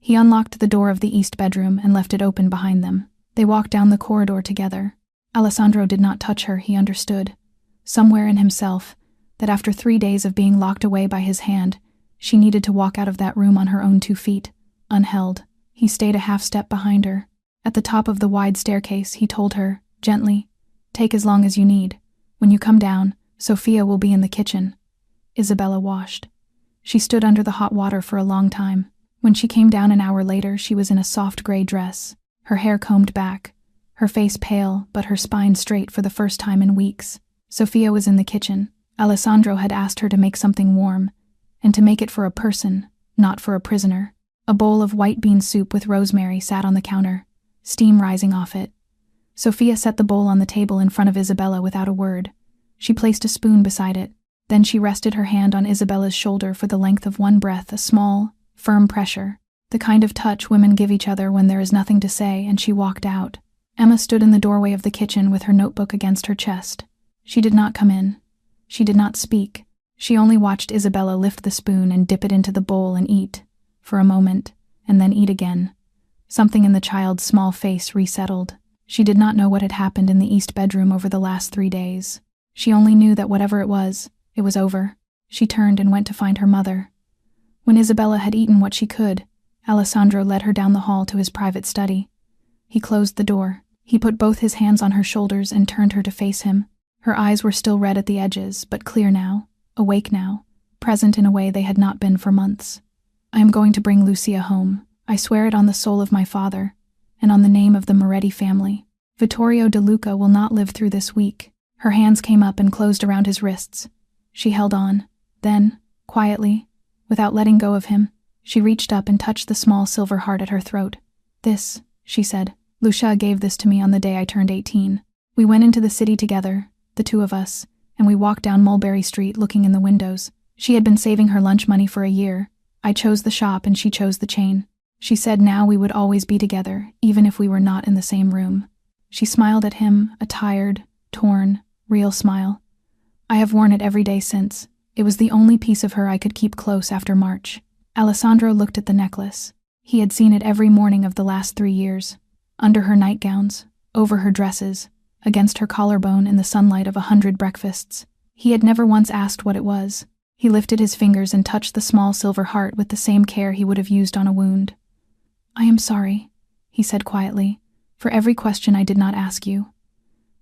He unlocked the door of the east bedroom and left it open behind them. They walked down the corridor together. Alessandro did not touch her, he understood. Somewhere in himself, that after 3 days of being locked away by his hand, she needed to walk out of that room on her own 2 feet, unheld. He stayed a half step behind her. At the top of the wide staircase, he told her, gently, "Take as long as you need. When you come down, Sophia will be in the kitchen." Isabella washed. She stood under the hot water for a long time. When she came down an hour later, she was in a soft gray dress, her hair combed back, her face pale but her spine straight for the first time in weeks. Sophia was in the kitchen. Alessandro had asked her to make something warm, and to make it for a person, not for a prisoner. A bowl of white bean soup with rosemary sat on the counter, steam rising off it. Sophia set the bowl on the table in front of Isabella without a word. She placed a spoon beside it. Then she rested her hand on Isabella's shoulder for the length of one breath, a small, firm pressure, the kind of touch women give each other when there is nothing to say, and she walked out. Emma stood in the doorway of the kitchen with her notebook against her chest. She did not come in. She did not speak. She only watched Isabella lift the spoon and dip it into the bowl and eat, for a moment, and then eat again. Something in the child's small face resettled. She did not know what had happened in the east bedroom over the last 3 days. She only knew that whatever it was over. She turned and went to find her mother. When Isabella had eaten what she could, Alessandro led her down the hall to his private study. He closed the door. He put both his hands on her shoulders and turned her to face him. Her eyes were still red at the edges, but clear now, awake now, present in a way they had not been for months. "I am going to bring Lucia home. I swear it on the soul of my father, and on the name of the Moretti family. Vittorio De Luca will not live through this week." Her hands came up and closed around his wrists. She held on. Then, quietly, without letting go of him, she reached up and touched the small silver heart at her throat. "This," she said. "Lucia gave this to me on the day I turned 18. We went into the city together, the 2 of us, and we walked down Mulberry Street looking in the windows. She had been saving her lunch money for a year. I chose the shop and she chose the chain. She said now we would always be together, even if we were not in the same room." She smiled at him, a tired, torn, real smile. "I have worn it every day since. It was the only piece of her I could keep close after March." Alessandro looked at the necklace. He had seen it every morning of the last 3 years, under her nightgowns, over her dresses, against her collarbone in the sunlight of 100 breakfasts. He had never once asked what it was. He lifted his fingers and touched the small silver heart with the same care he would have used on a wound. "I am sorry," he said quietly, "for every question I did not ask you."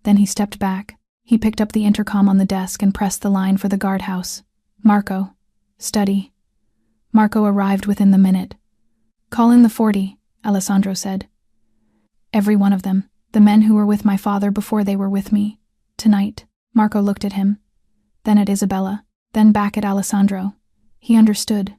Then he stepped back. He picked up the intercom on the desk and pressed the line for the guardhouse. "Marco. Study." Marco arrived within the minute. "Call in the 40. Alessandro said. Every one of them, the men who were with my father before they were with me. Tonight. Marco looked at him, then at Isabella, then back at Alessandro. He understood.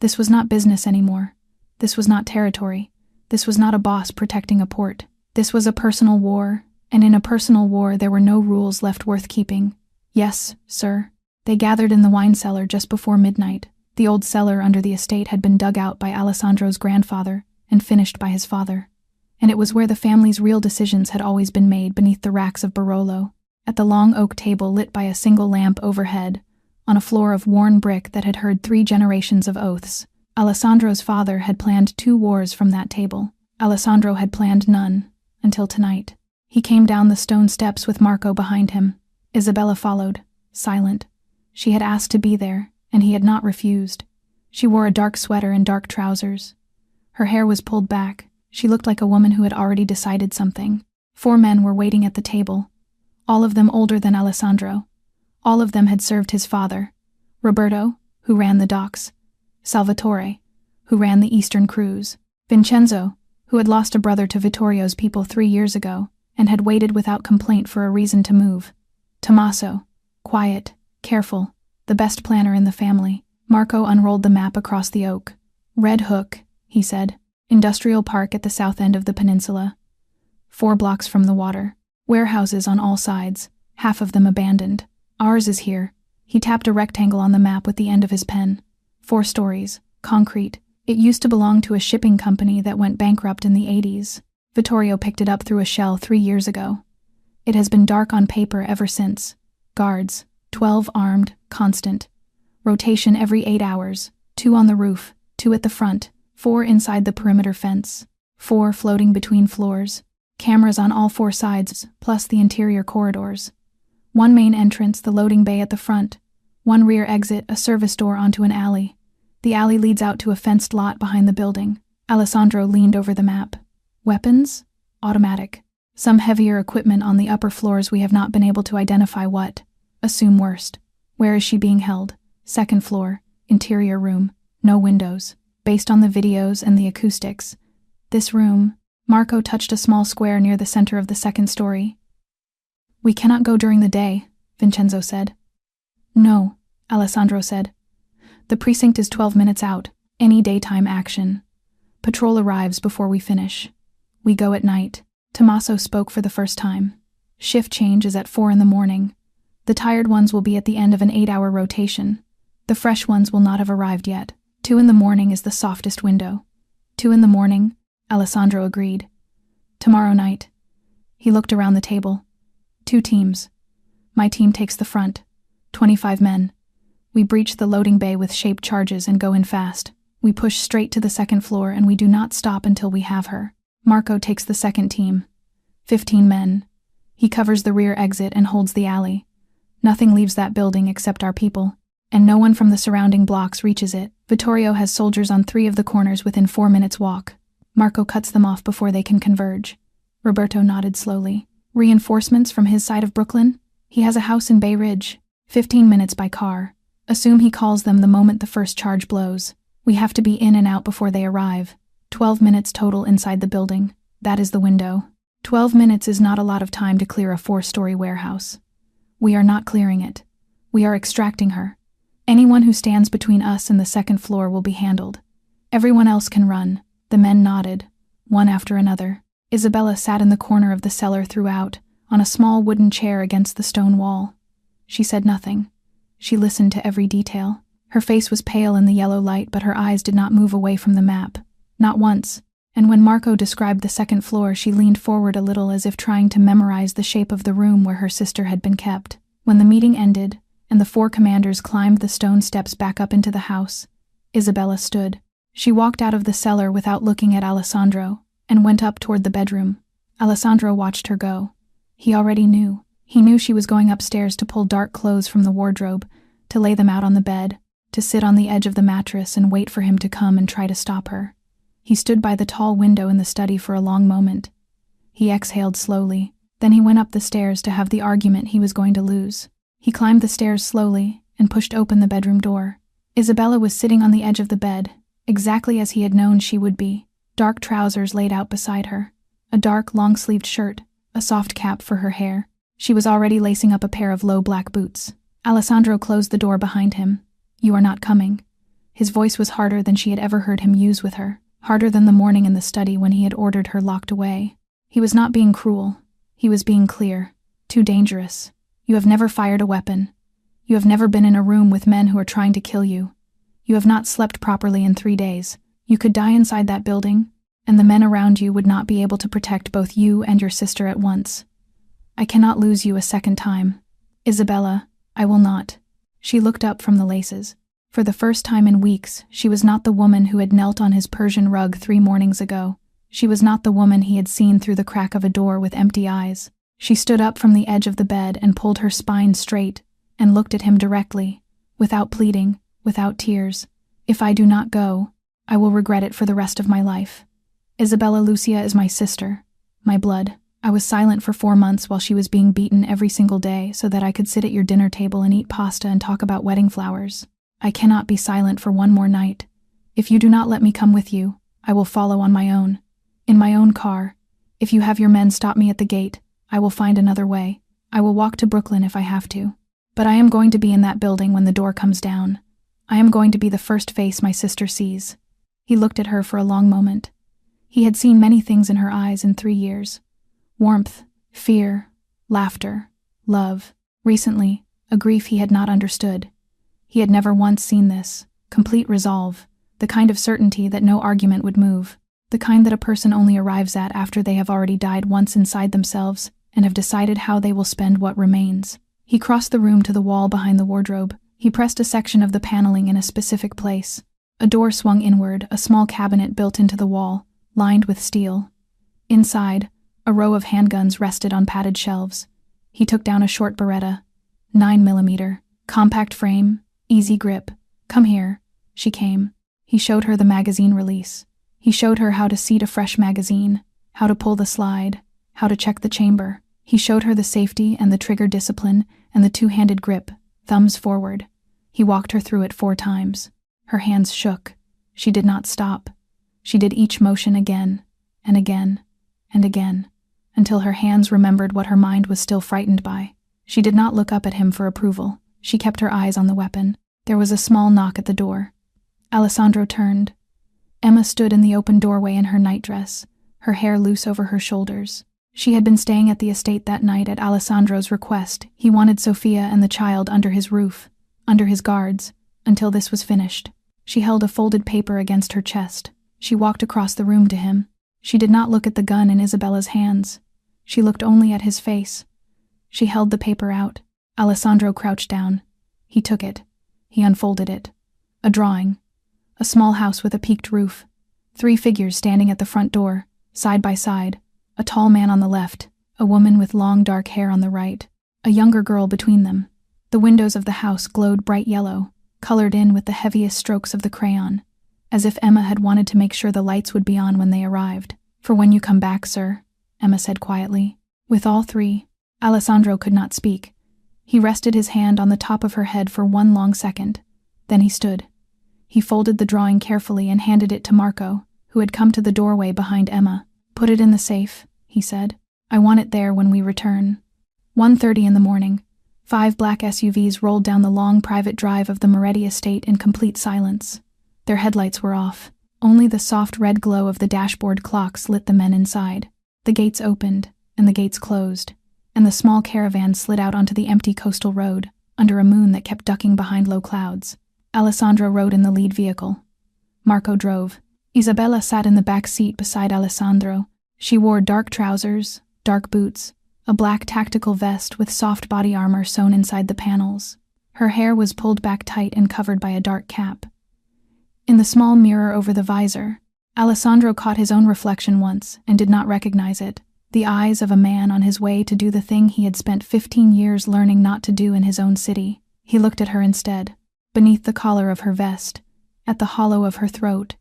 This was not business anymore. This was not territory. This was not a boss protecting a port. This was a personal war, and in a personal war there were no rules left worth keeping. Yes, sir. They gathered in the wine cellar just before midnight. The old cellar under the estate had been dug out by Alessandro's grandfather and finished by his father. And it was where the family's real decisions had always been made, beneath the racks of Barolo, at the long oak table lit by a single lamp overhead, on a floor of worn brick that had heard 3 generations of oaths. Alessandro's father had planned 2 wars from that table. Alessandro had planned none, until tonight. He came down the stone steps with Marco behind him. Isabella followed, silent. She had asked to be there, and he had not refused. She wore a dark sweater and dark trousers. Her hair was pulled back. She looked like a woman who had already decided something. 4 men were waiting at the table, all of them older than Alessandro. All of them had served his father. Roberto, who ran the docks. Salvatore, who ran the Eastern cruise. Vincenzo, who had lost a brother to Vittorio's people 3 years ago, and had waited without complaint for a reason to move. Tommaso, quiet, careful, the best planner in the family. Marco unrolled the map across the oak. Red Hook, he said. Industrial park at the south end of the peninsula. 4 blocks from the water. Warehouses on all sides, half of them abandoned. Ours is here. He tapped a rectangle on the map with the end of his pen. 4 stories, concrete. It used to belong to a shipping company that went bankrupt in the 80s. Vittorio picked it up through a shell 3 years ago. It has been dark on paper ever since. Guards, 12 armed, constant. Rotation every 8 hours, 2 on the roof, 2 at the front, 4 inside the perimeter fence, 4 floating between floors. Cameras on all 4 sides, plus the interior corridors. 1 main entrance, the loading bay at the front. 1 rear exit, a service door onto an alley. The alley leads out to a fenced lot behind the building. Alessandro leaned over the map. Weapons? Automatic. Some heavier equipment on the upper floors. We have not been able to identify what. Assume worst. Where is she being held? 2nd floor, interior room, no windows. Based on the videos and the acoustics, this room... Marco touched a small square near the center of the 2nd story. We cannot go during the day, Vincenzo said. No, Alessandro said. The precinct is 12 minutes out. Any daytime action. Patrol arrives before we finish. We go at night. Tommaso spoke for the first time. Shift change is at 4 in the morning. The tired ones will be at the end of an 8-hour rotation. The fresh ones will not have arrived yet. 2 in the morning is the softest window. 2 in the morning, Alessandro agreed. Tomorrow night. He looked around the table. 2 teams. My team takes the front. 25 men. We breach the loading bay with shaped charges and go in fast. We push straight to the 2nd floor and we do not stop until we have her. Marco takes the 2nd team. 15 men. He covers the rear exit and holds the alley. Nothing leaves that building except our people, and no one from the surrounding blocks reaches it. Vittorio has soldiers on 3 of the corners within 4 minutes' walk. Marco cuts them off before they can converge. Roberto nodded slowly. Reinforcements from his side of Brooklyn? He has a house in Bay Ridge. 15 minutes by car. Assume he calls them the moment the first charge blows. We have to be in and out before they arrive. 12 minutes total inside the building. That is the window. 12 minutes is not a lot of time to clear a 4-story warehouse. We are not clearing it. We are extracting her. Anyone who stands between us and the 2nd floor will be handled. Everyone else can run. The men nodded, one after another. Isabella sat in the corner of the cellar throughout, on a small wooden chair against the stone wall. She said nothing. She listened to every detail. Her face was pale in the yellow light, but her eyes did not move away from the map. Not once. And when Marco described the 2nd floor, she leaned forward a little as if trying to memorize the shape of the room where her sister had been kept. When the meeting ended, and the 4 commanders climbed the stone steps back up into the house, Isabella stood. She walked out of the cellar without looking at Alessandro, and went up toward the bedroom. Alessandro watched her go. He already knew. He knew she was going upstairs to pull dark clothes from the wardrobe, to lay them out on the bed, to sit on the edge of the mattress and wait for him to come and try to stop her. He stood by the tall window in the study for a long moment. He exhaled slowly. Then he went up the stairs to have the argument he was going to lose. He climbed the stairs slowly and pushed open the bedroom door. Isabella was sitting on the edge of the bed, exactly as he had known she would be. Dark trousers laid out beside her, a dark, long-sleeved shirt, a soft cap for her hair. She was already lacing up a pair of low black boots. Alessandro closed the door behind him. "You are not coming." His voice was harder than she had ever heard him use with her, harder than the morning in the study when he had ordered her locked away. He was not being cruel. He was being clear. "Too dangerous. You have never fired a weapon. You have never been in a room with men who are trying to kill you. You have not slept properly in 3 days. You could die inside that building, and the men around you would not be able to protect both you and your sister at once. I cannot lose you a second time. Isabella, I will not." She looked up from the laces. For the first time in weeks, she was not the woman who had knelt on his Persian rug 3 mornings ago. She was not the woman he had seen through the crack of a door with empty eyes. She stood up from the edge of the bed and pulled her spine straight and looked at him directly, without pleading, without tears. "If I do not go, I will regret it for the rest of my life. Isabella Lucia is my sister, my blood. I was silent for 4 months while she was being beaten every single day so that I could sit at your dinner table and eat pasta and talk about wedding flowers. I cannot be silent for 1 more night. If you do not let me come with you, I will follow on my own. In my own car. If you have your men stop me at the gate, I will find another way. I will walk to Brooklyn if I have to. But I am going to be in that building when the door comes down. I am going to be the first face my sister sees." He looked at her for a long moment. He had seen many things in her eyes in 3 years. Warmth, fear, laughter, love. Recently, a grief he had not understood. He had never once seen this, complete resolve, the kind of certainty that no argument would move, the kind that a person only arrives at after they have already died once inside themselves and have decided how they will spend what remains. He crossed the room to the wall behind the wardrobe. He pressed a section of the paneling in a specific place. A door swung inward, a small cabinet built into the wall, lined with steel. Inside, a row of handguns rested on padded shelves. He took down a short Beretta, 9mm, compact frame, easy grip. "Come here." She came. He showed her the magazine release. He showed her how to seat a fresh magazine, how to pull the slide, how to check the chamber. He showed her the safety and the trigger discipline and the 2-handed grip, thumbs forward. He walked her through it 4 times. Her hands shook. She did not stop. She did each motion again, and again, and again, until her hands remembered what her mind was still frightened by. She did not look up at him for approval. She kept her eyes on the weapon. There was a small knock at the door. Alessandro turned. Emma stood in the open doorway in her nightdress, her hair loose over her shoulders. She had been staying at the estate that night at Alessandro's request. He wanted Sophia and the child under his roof, under his guards, until this was finished. She held a folded paper against her chest. She walked across the room to him. She did not look at the gun in Isabella's hands. She looked only at his face. She held the paper out. Alessandro crouched down. He took it. He unfolded it. A drawing. A small house with a peaked roof. 3 figures standing at the front door, side by side. A tall man on the left, a woman with long dark hair on the right, a younger girl between them. The windows of the house glowed bright yellow, colored in with the heaviest strokes of the crayon, as if Emma had wanted to make sure the lights would be on when they arrived. "For when you come back, sir," Emma said quietly. With all 3, Alessandro could not speak. He rested his hand on the top of her head for 1 long second. Then he stood. He folded the drawing carefully and handed it to Marco, who had come to the doorway behind Emma. "Put it in the safe," he said. "I want it there when we return." 1:30 in the morning. 5 black SUVs rolled down the long private drive of the Moretti estate in complete silence. Their headlights were off. Only the soft red glow of the dashboard clocks lit the men inside. The gates opened, and the gates closed, and the small caravan slid out onto the empty coastal road, under a moon that kept ducking behind low clouds. Alessandro rode in the lead vehicle. Marco drove. Isabella sat in the back seat beside Alessandro. She wore dark trousers, dark boots, a black tactical vest with soft body armor sewn inside the panels. Her hair was pulled back tight and covered by a dark cap. In the small mirror over the visor, Alessandro caught his own reflection once and did not recognize it. The eyes of a man on his way to do the thing he had spent 15 years learning not to do in his own city. He looked at her instead. Beneath the collar of her vest, at the hollow of her throat,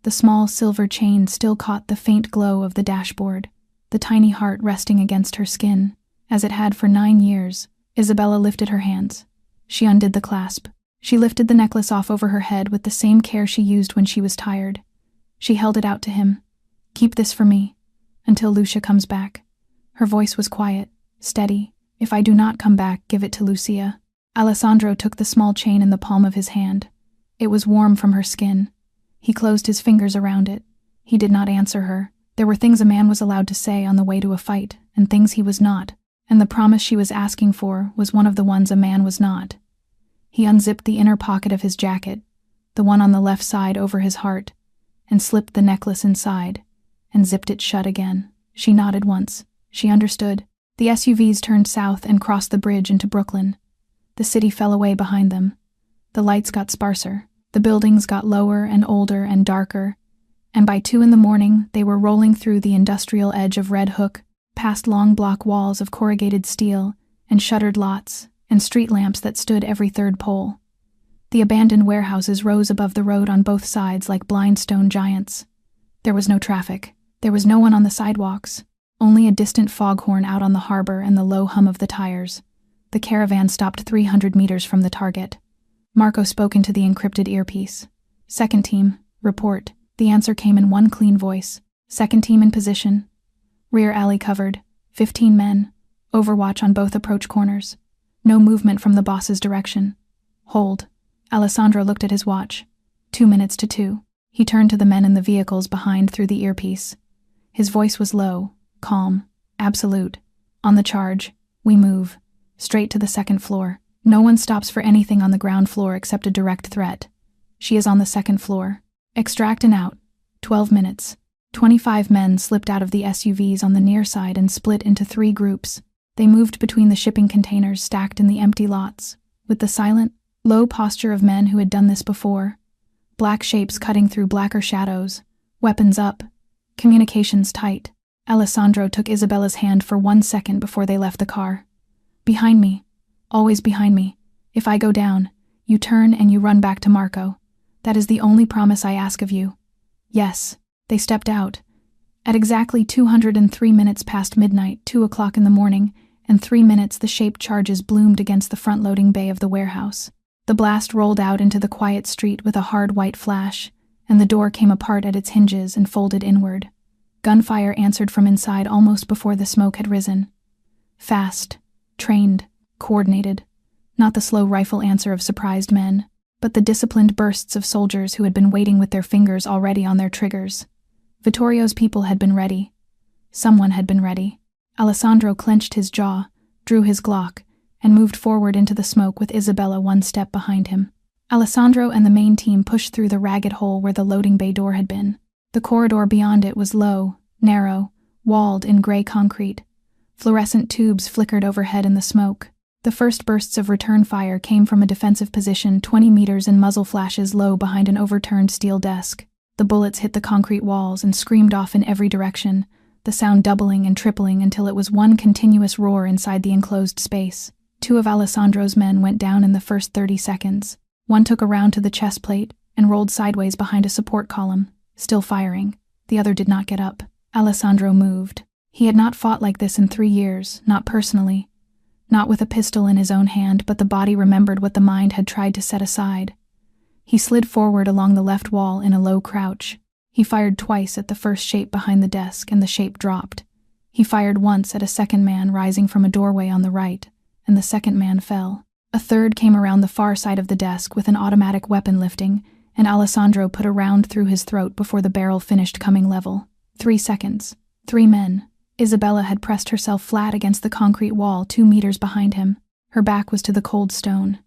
the small silver chain still caught the faint glow of the dashboard, the tiny heart resting against her skin, as it had for 9 years. Isabella lifted her hands. She undid the clasp. She lifted the necklace off over her head with the same care she used when she was tired. She held it out to him. Keep this for me, until Lucia comes back." Her voice was quiet, steady. "If I do not come back, give it to Lucia." Alessandro took the small chain in the palm of his hand. It was warm from her skin. He closed his fingers around it. He did not answer her. There were things a man was allowed to say on the way to a fight, and things he was not, and the promise she was asking for was one of the ones a man was not. He unzipped the inner pocket of his jacket, the one on the left side over his heart, and slipped the necklace inside, and zipped it shut again. She nodded once. She understood. The SUVs turned south and crossed the bridge into Brooklyn. The city fell away behind them. The lights got sparser. The buildings got lower and older and darker, and by 2 a.m, they were rolling through the industrial edge of Red Hook, past long block walls of corrugated steel and shuttered lots and street lamps that stood every third pole. The abandoned warehouses rose above the road on both sides like blind stone giants. There was no traffic. There was no one on the sidewalks, only a distant foghorn out on the harbor and the low hum of the tires. The caravan stopped 300 meters from the target. Marco spoke into the encrypted earpiece. "Second team, report." The answer came in one clean voice. "Second team in position. Rear alley covered. 15 men. Overwatch on both approach corners. No movement from the boss's direction. Hold." Alessandro looked at his watch. 2 minutes to 2. He turned to the men in the vehicles behind through the earpiece. His voice was low, calm, absolute. "On the charge. We move. Straight to the second floor. No one stops for anything on the ground floor except a direct threat. She is on the second floor. Extract and out. 12 minutes. 25 men slipped out of the SUVs on the near side and split into 3 groups. They moved between the shipping containers stacked in the empty lots, with the silent, low posture of men who had done this before. Black shapes cutting through blacker shadows, weapons up, communications tight. Alessandro took Isabella's hand for 1 second before they left the car. "Behind me. Always behind me. If I go down, you turn and you run back to Marco. That is the only promise I ask of you." "Yes." They stepped out. At exactly 203 minutes past midnight, 2 o'clock in the morning, and 3 minutes the shaped charges bloomed against the front-loading bay of the warehouse. The blast rolled out into the quiet street with a hard white flash, and the door came apart at its hinges and folded inward. Gunfire answered from inside almost before the smoke had risen. Fast, trained, coordinated. Not the slow rifle answer of surprised men, but the disciplined bursts of soldiers who had been waiting with their fingers already on their triggers. Vittorio's people had been ready. Someone had been ready. Alessandro clenched his jaw, drew his Glock, and moved forward into the smoke with Isabella 1 step behind him. Alessandro and the main team pushed through the ragged hole where the loading bay door had been. The corridor beyond it was low, narrow, walled in gray concrete. Fluorescent tubes flickered overhead in the smoke. The first bursts of return fire came from a defensive position 20 meters in muzzle flashes low behind an overturned steel desk. The bullets hit the concrete walls and screamed off in every direction, the sound doubling and tripling until it was one continuous roar inside the enclosed space. 2 of Alessandro's men went down in the first 30 seconds. One took a round to the chest plate and rolled sideways behind a support column, still firing. The other did not get up. Alessandro moved. He had not fought like this in 3 years, not personally. Not with a pistol in his own hand, but the body remembered what the mind had tried to set aside. He slid forward along the left wall in a low crouch. He fired twice at the first shape behind the desk, and the shape dropped. He fired once at a second man rising from a doorway on the right, and the second man fell. A third came around the far side of the desk with an automatic weapon lifting, and Alessandro put a round through his throat before the barrel finished coming level. 3 seconds. 3 men. Isabella had pressed herself flat against the concrete wall 2 meters behind him. Her back was to the cold stone.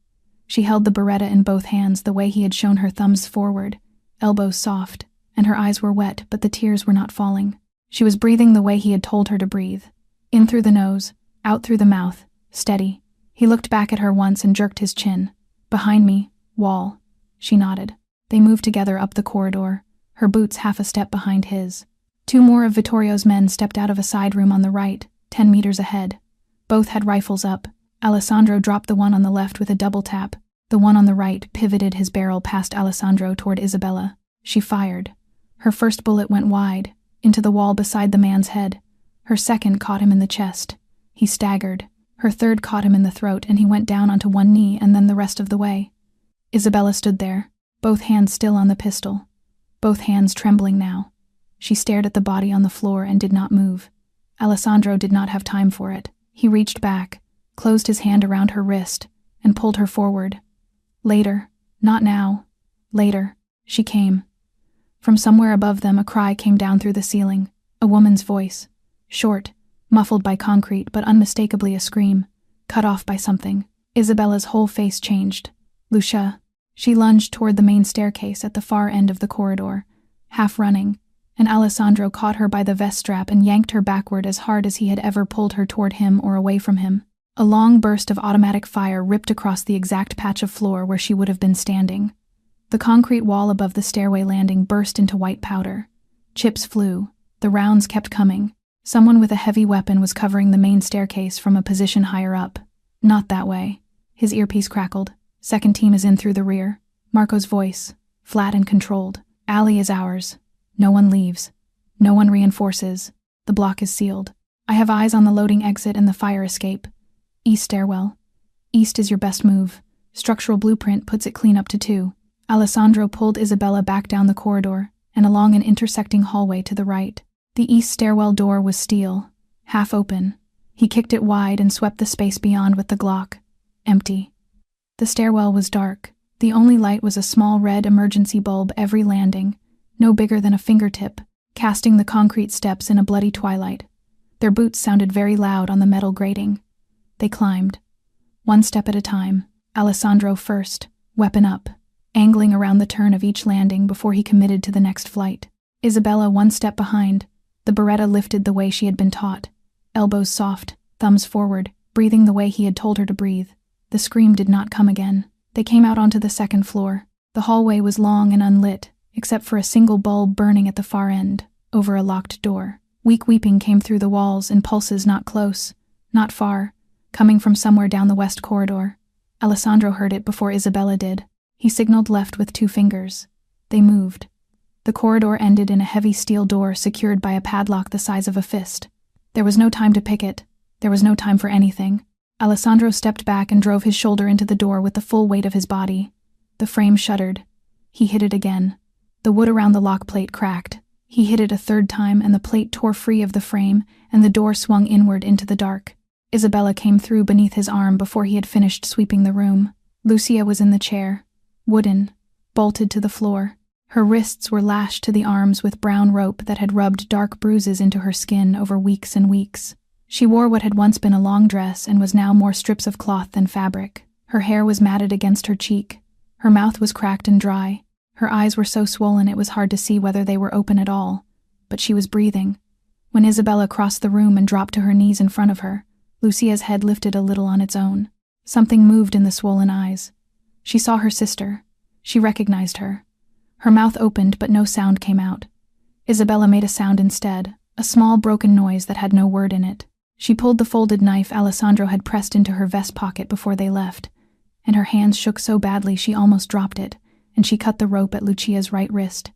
She held the Beretta in both hands the way he had shown her, thumbs forward, elbows soft, and her eyes were wet, but the tears were not falling. She was breathing the way he had told her to breathe. In through the nose, out through the mouth, steady. He looked back at her once and jerked his chin. "Behind me, wall." She nodded. They moved together up the corridor, her boots half a step behind his. 2 more of Vittorio's men stepped out of a side room on the right, 10 meters ahead. Both had rifles up. Alessandro dropped the one on the left with a double tap. The one on the right pivoted his barrel past Alessandro toward Isabella. She fired. Her first bullet went wide, into the wall beside the man's head. Her second caught him in the chest. He staggered. Her third caught him in the throat, and he went down onto one knee and then the rest of the way. Isabella stood there, both hands still on the pistol. Both hands trembling now. She stared at the body on the floor and did not move. Alessandro did not have time for it. He reached back, closed his hand around her wrist, and pulled her forward. Later. Not now. Later. She came. From somewhere above them, a cry came down through the ceiling. A woman's voice. Short, muffled by concrete, but unmistakably a scream. Cut off by something. Isabella's whole face changed. Lucia. She lunged toward the main staircase at the far end of the corridor, half running, and Alessandro caught her by the vest strap and yanked her backward as hard as he had ever pulled her toward him or away from him. A long burst of automatic fire ripped across the exact patch of floor where she would have been standing. The concrete wall above the stairway landing burst into white powder. Chips flew. The rounds kept coming. Someone with a heavy weapon was covering the main staircase from a position higher up. Not that way. His earpiece crackled. Second team is in through the rear. Marco's voice, flat and controlled. Alley is ours. No one leaves. No one reinforces. The block is sealed. I have eyes on the loading exit and the fire escape. East stairwell. East is your best move. Structural blueprint puts it clean up to 2. Alessandro pulled Isabella back down the corridor and along an intersecting hallway to the right. The east stairwell door was steel, half open. He kicked it wide and swept the space beyond with the Glock. Empty. The stairwell was dark. The only light was a small red emergency bulb every landing, no bigger than a fingertip, casting the concrete steps in a bloody twilight. Their boots sounded very loud on the metal grating. They climbed. One step at a time, Alessandro first, weapon up, angling around the turn of each landing before he committed to the next flight. Isabella one step behind, the Beretta lifted the way she had been taught, elbows soft, thumbs forward, breathing the way he had told her to breathe. The scream did not come again. They came out onto the second floor. The hallway was long and unlit, except for a single bulb burning at the far end, over a locked door. Weak weeping came through the walls in pulses not close, not far, coming from somewhere down the west corridor. Alessandro heard it before Isabella did. He signaled left with 2 fingers. They moved. The corridor ended in a heavy steel door secured by a padlock the size of a fist. There was no time to pick it. There was no time for anything. Alessandro stepped back and drove his shoulder into the door with the full weight of his body. The frame shuddered. He hit it again. The wood around the lock plate cracked. He hit it a third time and the plate tore free of the frame and the door swung inward into the dark. Isabella came through beneath his arm before he had finished sweeping the room. Lucia was in the chair, wooden, bolted to the floor. Her wrists were lashed to the arms with brown rope that had rubbed dark bruises into her skin over weeks and weeks. She wore what had once been a long dress and was now more strips of cloth than fabric. Her hair was matted against her cheek. Her mouth was cracked and dry. Her eyes were so swollen it was hard to see whether they were open at all. But she was breathing. When Isabella crossed the room and dropped to her knees in front of her, Lucia's head lifted a little on its own. Something moved in the swollen eyes. She saw her sister. She recognized her. Her mouth opened, but no sound came out. Isabella made a sound instead, a small broken noise that had no word in it. She pulled the folded knife Alessandro had pressed into her vest pocket before they left, and her hands shook so badly she almost dropped it, and she cut the rope at Lucia's right wrist,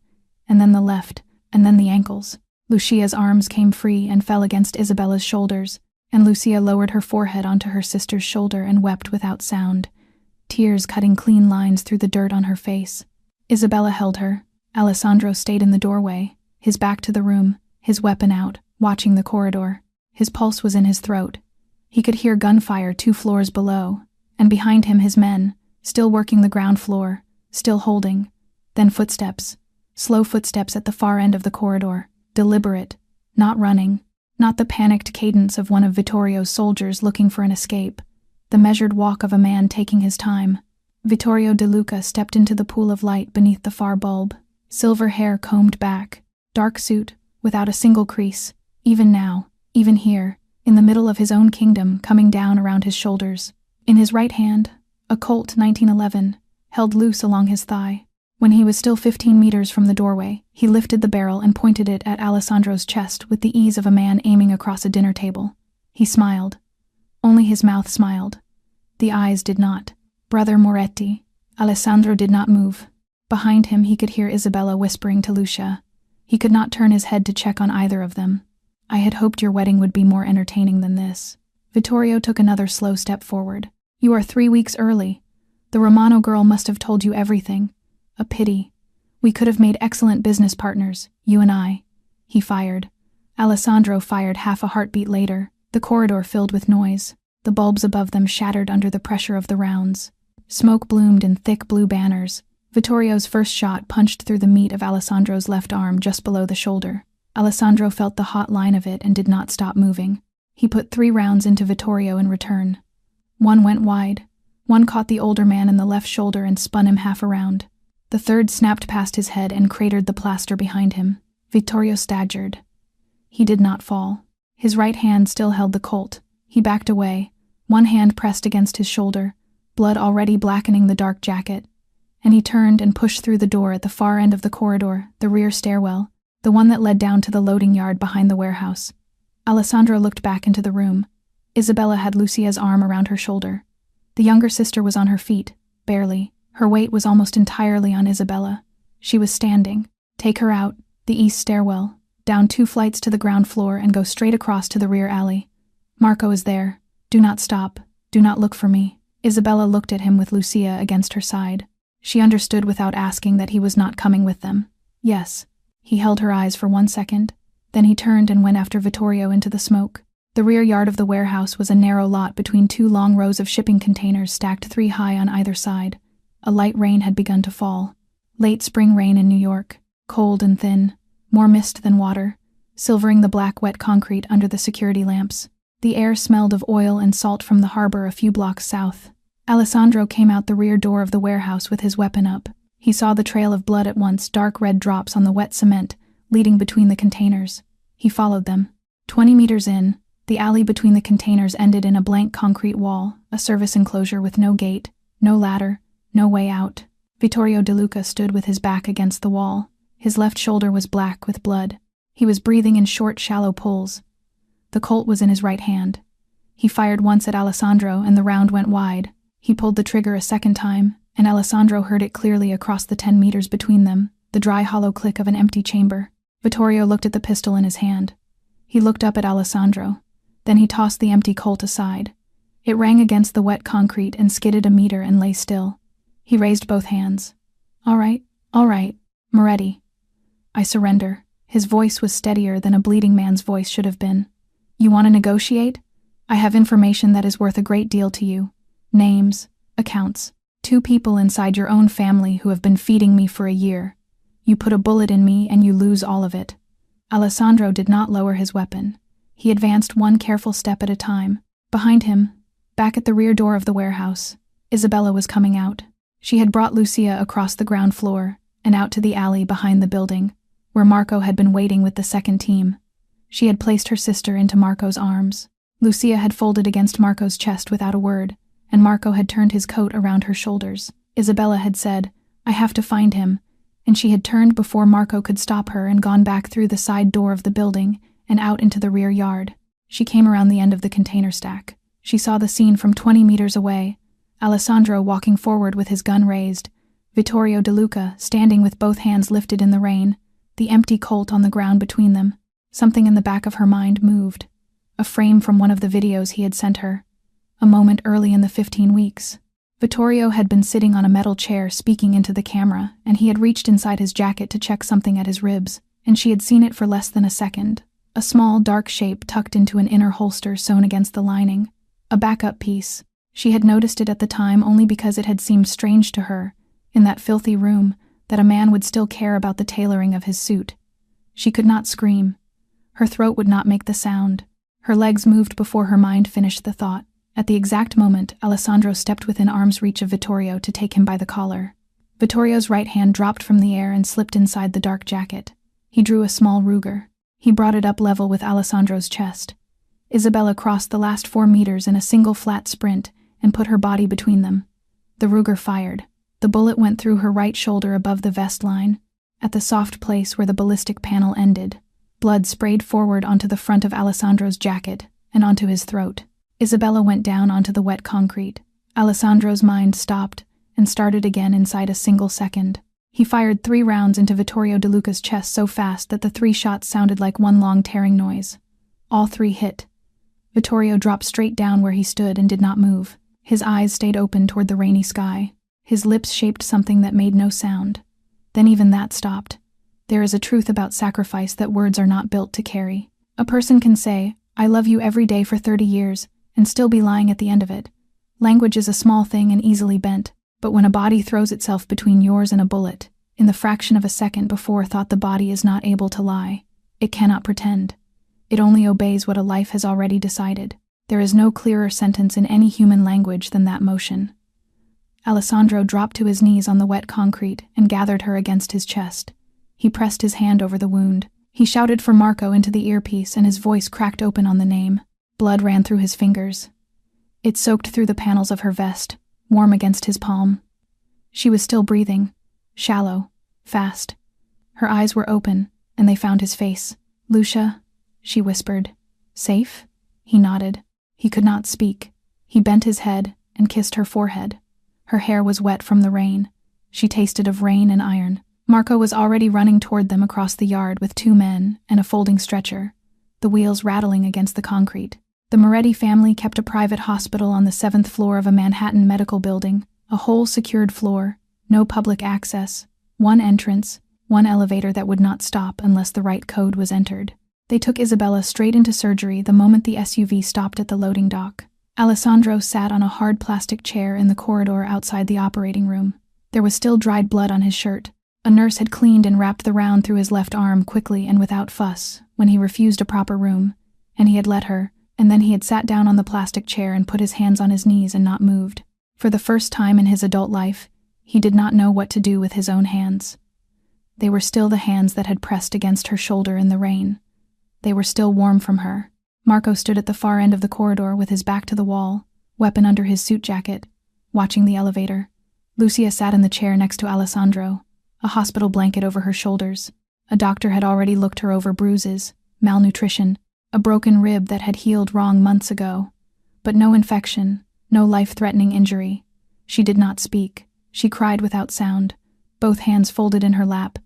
and then the left, and then the ankles. Lucia's arms came free and fell against Isabella's shoulders, and Lucia lowered her forehead onto her sister's shoulder and wept without sound, tears cutting clean lines through the dirt on her face. Isabella held her. Alessandro stayed in the doorway, his back to the room, his weapon out, watching the corridor. His pulse was in his throat. He could hear gunfire 2 floors below, and behind him his men, still working the ground floor, still holding. Then footsteps. Slow footsteps at the far end of the corridor, deliberate, not running, not the panicked cadence of one of Vittorio's soldiers looking for an escape, the measured walk of a man taking his time. Vittorio De Luca stepped into the pool of light beneath the far bulb, silver hair combed back, dark suit, without a single crease, even now, even here, in the middle of his own kingdom, coming down around his shoulders. In his right hand, a Colt 1911, held loose along his thigh. When he was still 15 meters from the doorway, he lifted the barrel and pointed it at Alessandro's chest with the ease of a man aiming across a dinner table. He smiled. Only his mouth smiled. The eyes did not. Brother Moretti. Alessandro did not move. Behind him he could hear Isabella whispering to Lucia. He could not turn his head to check on either of them. I had hoped your wedding would be more entertaining than this. Vittorio took another slow step forward. You are 3 weeks early. The Romano girl must have told you everything. A pity. We could have made excellent business partners, you and I. He fired. Alessandro fired half a heartbeat later. The corridor filled with noise. The bulbs above them shattered under the pressure of the rounds. Smoke bloomed in thick blue banners. Vittorio's first shot punched through the meat of Alessandro's left arm just below the shoulder. Alessandro felt the hot line of it and did not stop moving. He put 3 rounds into Vittorio in return. One went wide. One caught the older man in the left shoulder and spun him half around. The third snapped past his head and cratered the plaster behind him. Vittorio staggered. He did not fall. His right hand still held the Colt. He backed away, one hand pressed against his shoulder, blood already blackening the dark jacket, and he turned and pushed through the door at the far end of the corridor, the rear stairwell, the one that led down to the loading yard behind the warehouse. Alessandro looked back into the room. Isabella had Lucia's arm around her shoulder. The younger sister was on her feet, barely. Her weight was almost entirely on Isabella. She was standing. Take her out, the east stairwell, down 2 flights to the ground floor and go straight across to the rear alley. Marco is there. Do not stop. Do not look for me. Isabella looked at him with Lucia against her side. She understood without asking that he was not coming with them. Yes. He held her eyes for 1 second. Then he turned and went after Vittorio into the smoke. The rear yard of the warehouse was a narrow lot between 2 long rows of shipping containers stacked 3 high on either side. A light rain had begun to fall. Late spring rain in New York, cold and thin, more mist than water, silvering the black wet concrete under the security lamps. The air smelled of oil and salt from the harbor a few blocks south. Alessandro came out the rear door of the warehouse with his weapon up. He saw the trail of blood at once, dark red drops on the wet cement, leading between the containers. He followed them. 20 meters in, the alley between the containers ended in a blank concrete wall, a service enclosure with no gate, no ladder, no way out. Vittorio De Luca stood with his back against the wall. His left shoulder was black with blood. He was breathing in short, shallow pulls. The Colt was in his right hand. He fired once at Alessandro and the round went wide. He pulled the trigger a second time, and Alessandro heard it clearly across the 10 meters between them, the dry hollow click of an empty chamber. Vittorio looked at the pistol in his hand. He looked up at Alessandro. Then he tossed the empty Colt aside. It rang against the wet concrete and skidded a meter and lay still. He raised both hands. All right, Moretti. I surrender. His voice was steadier than a bleeding man's voice should have been. You want to negotiate? I have information that is worth a great deal to you. Names, accounts. 2 people inside your own family who have been feeding me for a year. You put a bullet in me and you lose all of it. Alessandro did not lower his weapon. He advanced 1 careful step at a time. Behind him, back at the rear door of the warehouse, Isabella was coming out. She had brought Lucia across the ground floor and out to the alley behind the building, where Marco had been waiting with the second team. She had placed her sister into Marco's arms. Lucia had folded against Marco's chest without a word, and Marco had turned his coat around her shoulders. Isabella had said, I have to find him, and she had turned before Marco could stop her and gone back through the side door of the building and out into the rear yard. She came around the end of the container stack. She saw the scene from 20 meters away. Alessandro walking forward with his gun raised, Vittorio De Luca standing with both hands lifted in the rain, the empty Colt on the ground between them. Something in the back of her mind moved. A frame from one of the videos he had sent her. A moment early in the 15 weeks. Vittorio had been sitting on a metal chair speaking into the camera, and he had reached inside his jacket to check something at his ribs, and she had seen it for less than a second. A small, dark shape tucked into an inner holster sewn against the lining. A backup piece. She had noticed it at the time only because it had seemed strange to her, in that filthy room, that a man would still care about the tailoring of his suit. She could not scream. Her throat would not make the sound. Her legs moved before her mind finished the thought. At the exact moment, Alessandro stepped within arm's reach of Vittorio to take him by the collar. Vittorio's right hand dropped from the air and slipped inside the dark jacket. He drew a small Ruger. He brought it up level with Alessandro's chest. Isabella crossed the last 4 meters in a single flat sprint and put her body between them. The Ruger fired. The bullet went through her right shoulder above the vest line, at the soft place where the ballistic panel ended. Blood sprayed forward onto the front of Alessandro's jacket and onto his throat. Isabella went down onto the wet concrete. Alessandro's mind stopped and started again inside a single second. He fired 3 rounds into Vittorio De Luca's chest so fast that the 3 shots sounded like one long tearing noise. All 3 hit. Vittorio dropped straight down where he stood and did not move. His eyes stayed open toward the rainy sky. His lips shaped something that made no sound. Then even that stopped. There is a truth about sacrifice that words are not built to carry. A person can say, "I love you every day for 30 years, and still be lying at the end of it. Language is a small thing and easily bent, but when a body throws itself between yours and a bullet, in the fraction of a second before thought the body is not able to lie, it cannot pretend. It only obeys what a life has already decided. There is no clearer sentence in any human language than that motion." Alessandro dropped to his knees on the wet concrete and gathered her against his chest. He pressed his hand over the wound. He shouted for Marco into the earpiece and his voice cracked open on the name. Blood ran through his fingers. It soaked through the panels of her vest, warm against his palm. She was still breathing, shallow, fast. Her eyes were open, and they found his face. "Lucia," she whispered. "Safe?" He nodded. He could not speak. He bent his head and kissed her forehead. Her hair was wet from the rain. She tasted of rain and iron. Marco was already running toward them across the yard with 2 men and a folding stretcher, the wheels rattling against the concrete. The Moretti family kept a private hospital on the 7th floor of a Manhattan medical building, a whole secured floor, no public access, 1 entrance, 1 elevator that would not stop unless the right code was entered. They took Isabella straight into surgery the moment the SUV stopped at the loading dock. Alessandro sat on a hard plastic chair in the corridor outside the operating room. There was still dried blood on his shirt. A nurse had cleaned and wrapped the round through his left arm quickly and without fuss when he refused a proper room, and he had let her, and then he had sat down on the plastic chair and put his hands on his knees and not moved. For the first time in his adult life, he did not know what to do with his own hands. They were still the hands that had pressed against her shoulder in the rain. They were still warm from her. Marco stood at the far end of the corridor with his back to the wall, weapon under his suit jacket, watching the elevator. Lucia sat in the chair next to Alessandro, a hospital blanket over her shoulders. A doctor had already looked her over bruises, malnutrition, a broken rib that had healed wrong months ago. But no infection, no life-threatening injury. She did not speak. She cried without sound, both hands folded in her lap,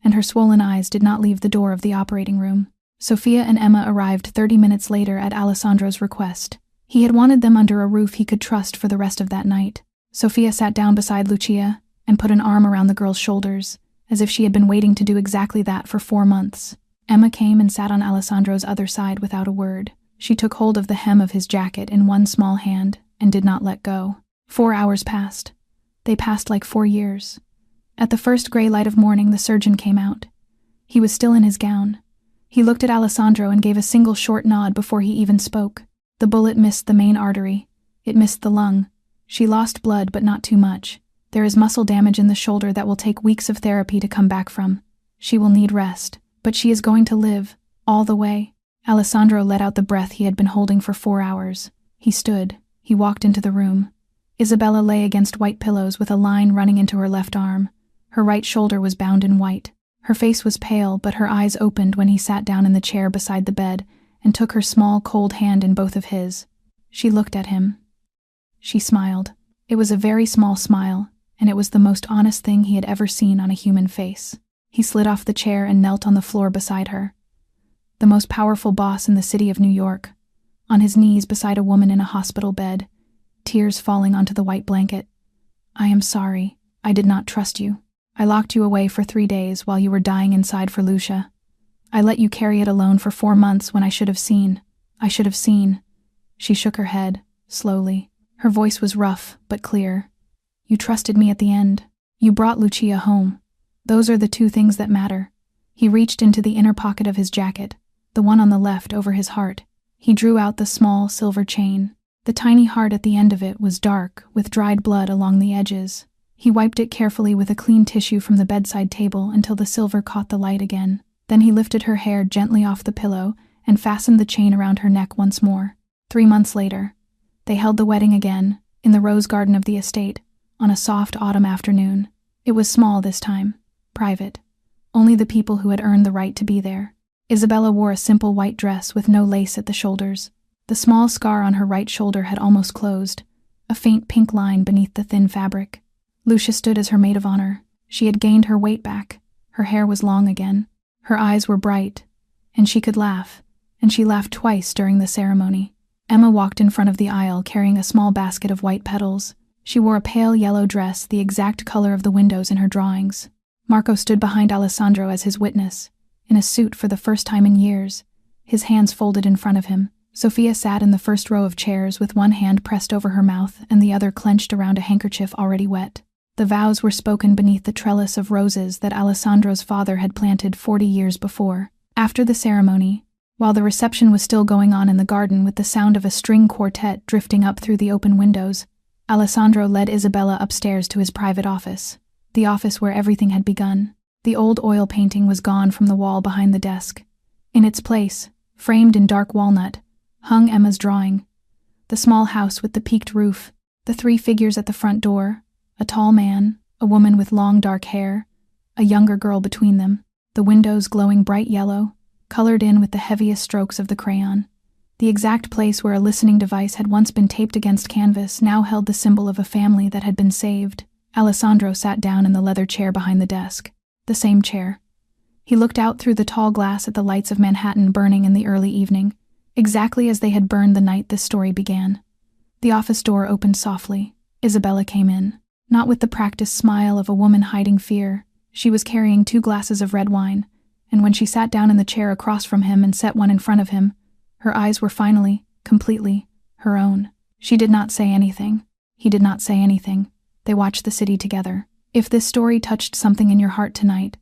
and her swollen eyes did not leave the door of the operating room. Sophia and Emma arrived 30 minutes later at Alessandro's request. He had wanted them under a roof he could trust for the rest of that night. Sophia sat down beside Lucia and put an arm around the girl's shoulders, as if she had been waiting to do exactly that for 4 months. Emma came and sat on Alessandro's other side without a word. She took hold of the hem of his jacket in one small hand and did not let go. 4 hours passed. They passed like 4 years. At the first gray light of morning, the surgeon came out. He was still in his gown. He looked at Alessandro and gave a single short nod before he even spoke. The bullet missed the main artery. It missed the lung. She lost blood, but not too much. There is muscle damage in the shoulder that will take weeks of therapy to come back from. She will need rest, but she is going to live, all the way. Alessandro let out the breath he had been holding for 4 hours. He stood. He walked into the room. Isabella lay against white pillows with a line running into her left arm. Her right shoulder was bound in white. Her face was pale, but her eyes opened when he sat down in the chair beside the bed and took her small, cold hand in both of his. She looked at him. She smiled. It was a very small smile, and it was the most honest thing he had ever seen on a human face. He slid off the chair and knelt on the floor beside her. The most powerful boss in the city of New York, on his knees beside a woman in a hospital bed, tears falling onto the white blanket. "I am sorry. I did not trust you. I locked you away for 3 days while you were dying inside for Lucia. I let you carry it alone for 4 months when I should have seen. She shook her head, slowly. Her voice was rough, but clear. "You trusted me at the end. You brought Lucia home. Those are the 2 things that matter." He reached into the inner pocket of his jacket, the one on the left over his heart. He drew out the small silver chain. The tiny heart at the end of it was dark, with dried blood along the edges. He wiped it carefully with a clean tissue from the bedside table until the silver caught the light again. Then he lifted her hair gently off the pillow and fastened the chain around her neck once more. 3 months later, they held the wedding again, in the rose garden of the estate, on a soft autumn afternoon. It was small this time, private. Only the people who had earned the right to be there. Isabella wore a simple white dress with no lace at the shoulders. The small scar on her right shoulder had almost closed, a faint pink line beneath the thin fabric. Lucia stood as her maid of honor. She had gained her weight back. Her hair was long again. Her eyes were bright, and she could laugh, and she laughed twice during the ceremony. Emma walked in front of the aisle carrying a small basket of white petals. She wore a pale yellow dress, the exact color of the windows in her drawings. Marco stood behind Alessandro as his witness, in a suit for the first time in years, his hands folded in front of him. Sophia sat in the first row of chairs with one hand pressed over her mouth and the other clenched around a handkerchief already wet. The vows were spoken beneath the trellis of roses that Alessandro's father had planted 40 years before. After the ceremony, while the reception was still going on in the garden with the sound of a string quartet drifting up through the open windows, Alessandro led Isabella upstairs to his private office, the office where everything had begun. The old oil painting was gone from the wall behind the desk. In its place, framed in dark walnut, hung Emma's drawing. The small house with the peaked roof, the 3 figures at the front door, a tall man, a woman with long dark hair, a younger girl between them, the windows glowing bright yellow, colored in with the heaviest strokes of the crayon. The exact place where a listening device had once been taped against canvas now held the symbol of a family that had been saved. Alessandro sat down in the leather chair behind the desk. The same chair. He looked out through the tall glass at the lights of Manhattan burning in the early evening, exactly as they had burned the night this story began. The office door opened softly. Isabella came in, not with the practiced smile of a woman hiding fear. She was carrying 2 glasses of red wine, and when she sat down in the chair across from him and set one in front of him, her eyes were finally, completely, her own. She did not say anything. He did not say anything. They watched the city together. If this story touched something in your heart tonight,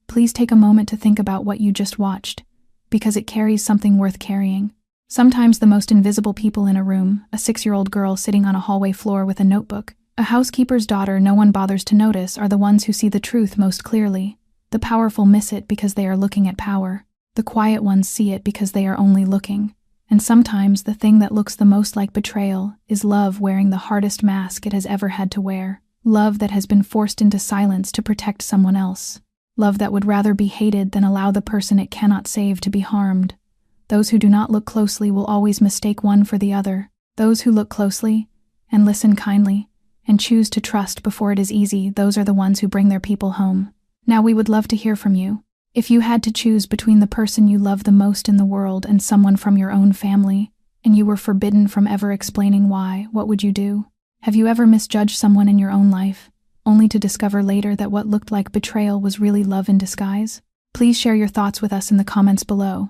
please take a moment to think about what you just watched, because it carries something worth carrying. Sometimes the most invisible people in a room, a 6-year-old girl sitting on a hallway floor with a notebook, a housekeeper's daughter no one bothers to notice, are the ones who see the truth most clearly. The powerful miss it because they are looking at power. The quiet ones see it because they are only looking. And sometimes the thing that looks the most like betrayal is love wearing the hardest mask it has ever had to wear. Love that has been forced into silence to protect someone else. Love that would rather be hated than allow the person it cannot save to be harmed. Those who do not look closely will always mistake one for the other. Those who look closely and listen kindly and choose to trust before it is easy, those are the ones who bring their people home. Now we would love to hear from you. If you had to choose between the person you love the most in the world and someone from your own family, and you were forbidden from ever explaining why, what would you do? Have you ever misjudged someone in your own life, only to discover later that what looked like betrayal was really love in disguise? Please share your thoughts with us in the comments below,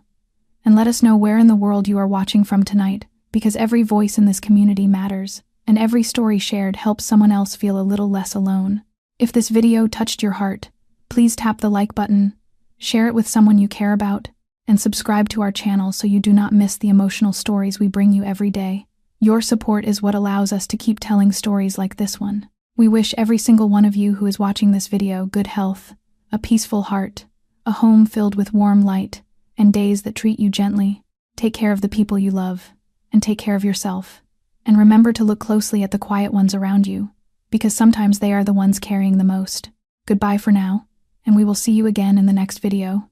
and let us know where in the world you are watching from tonight, because every voice in this community matters, and every story shared helps someone else feel a little less alone. If this video touched your heart, please tap the like button, share it with someone you care about, and subscribe to our channel so you do not miss the emotional stories we bring you every day. Your support is what allows us to keep telling stories like this one. We wish every single one of you who is watching this video good health, a peaceful heart, a home filled with warm light, and days that treat you gently. Take care of the people you love, and take care of yourself. And remember to look closely at the quiet ones around you, because sometimes they are the ones carrying the most. Goodbye for now, and we will see you again in the next video.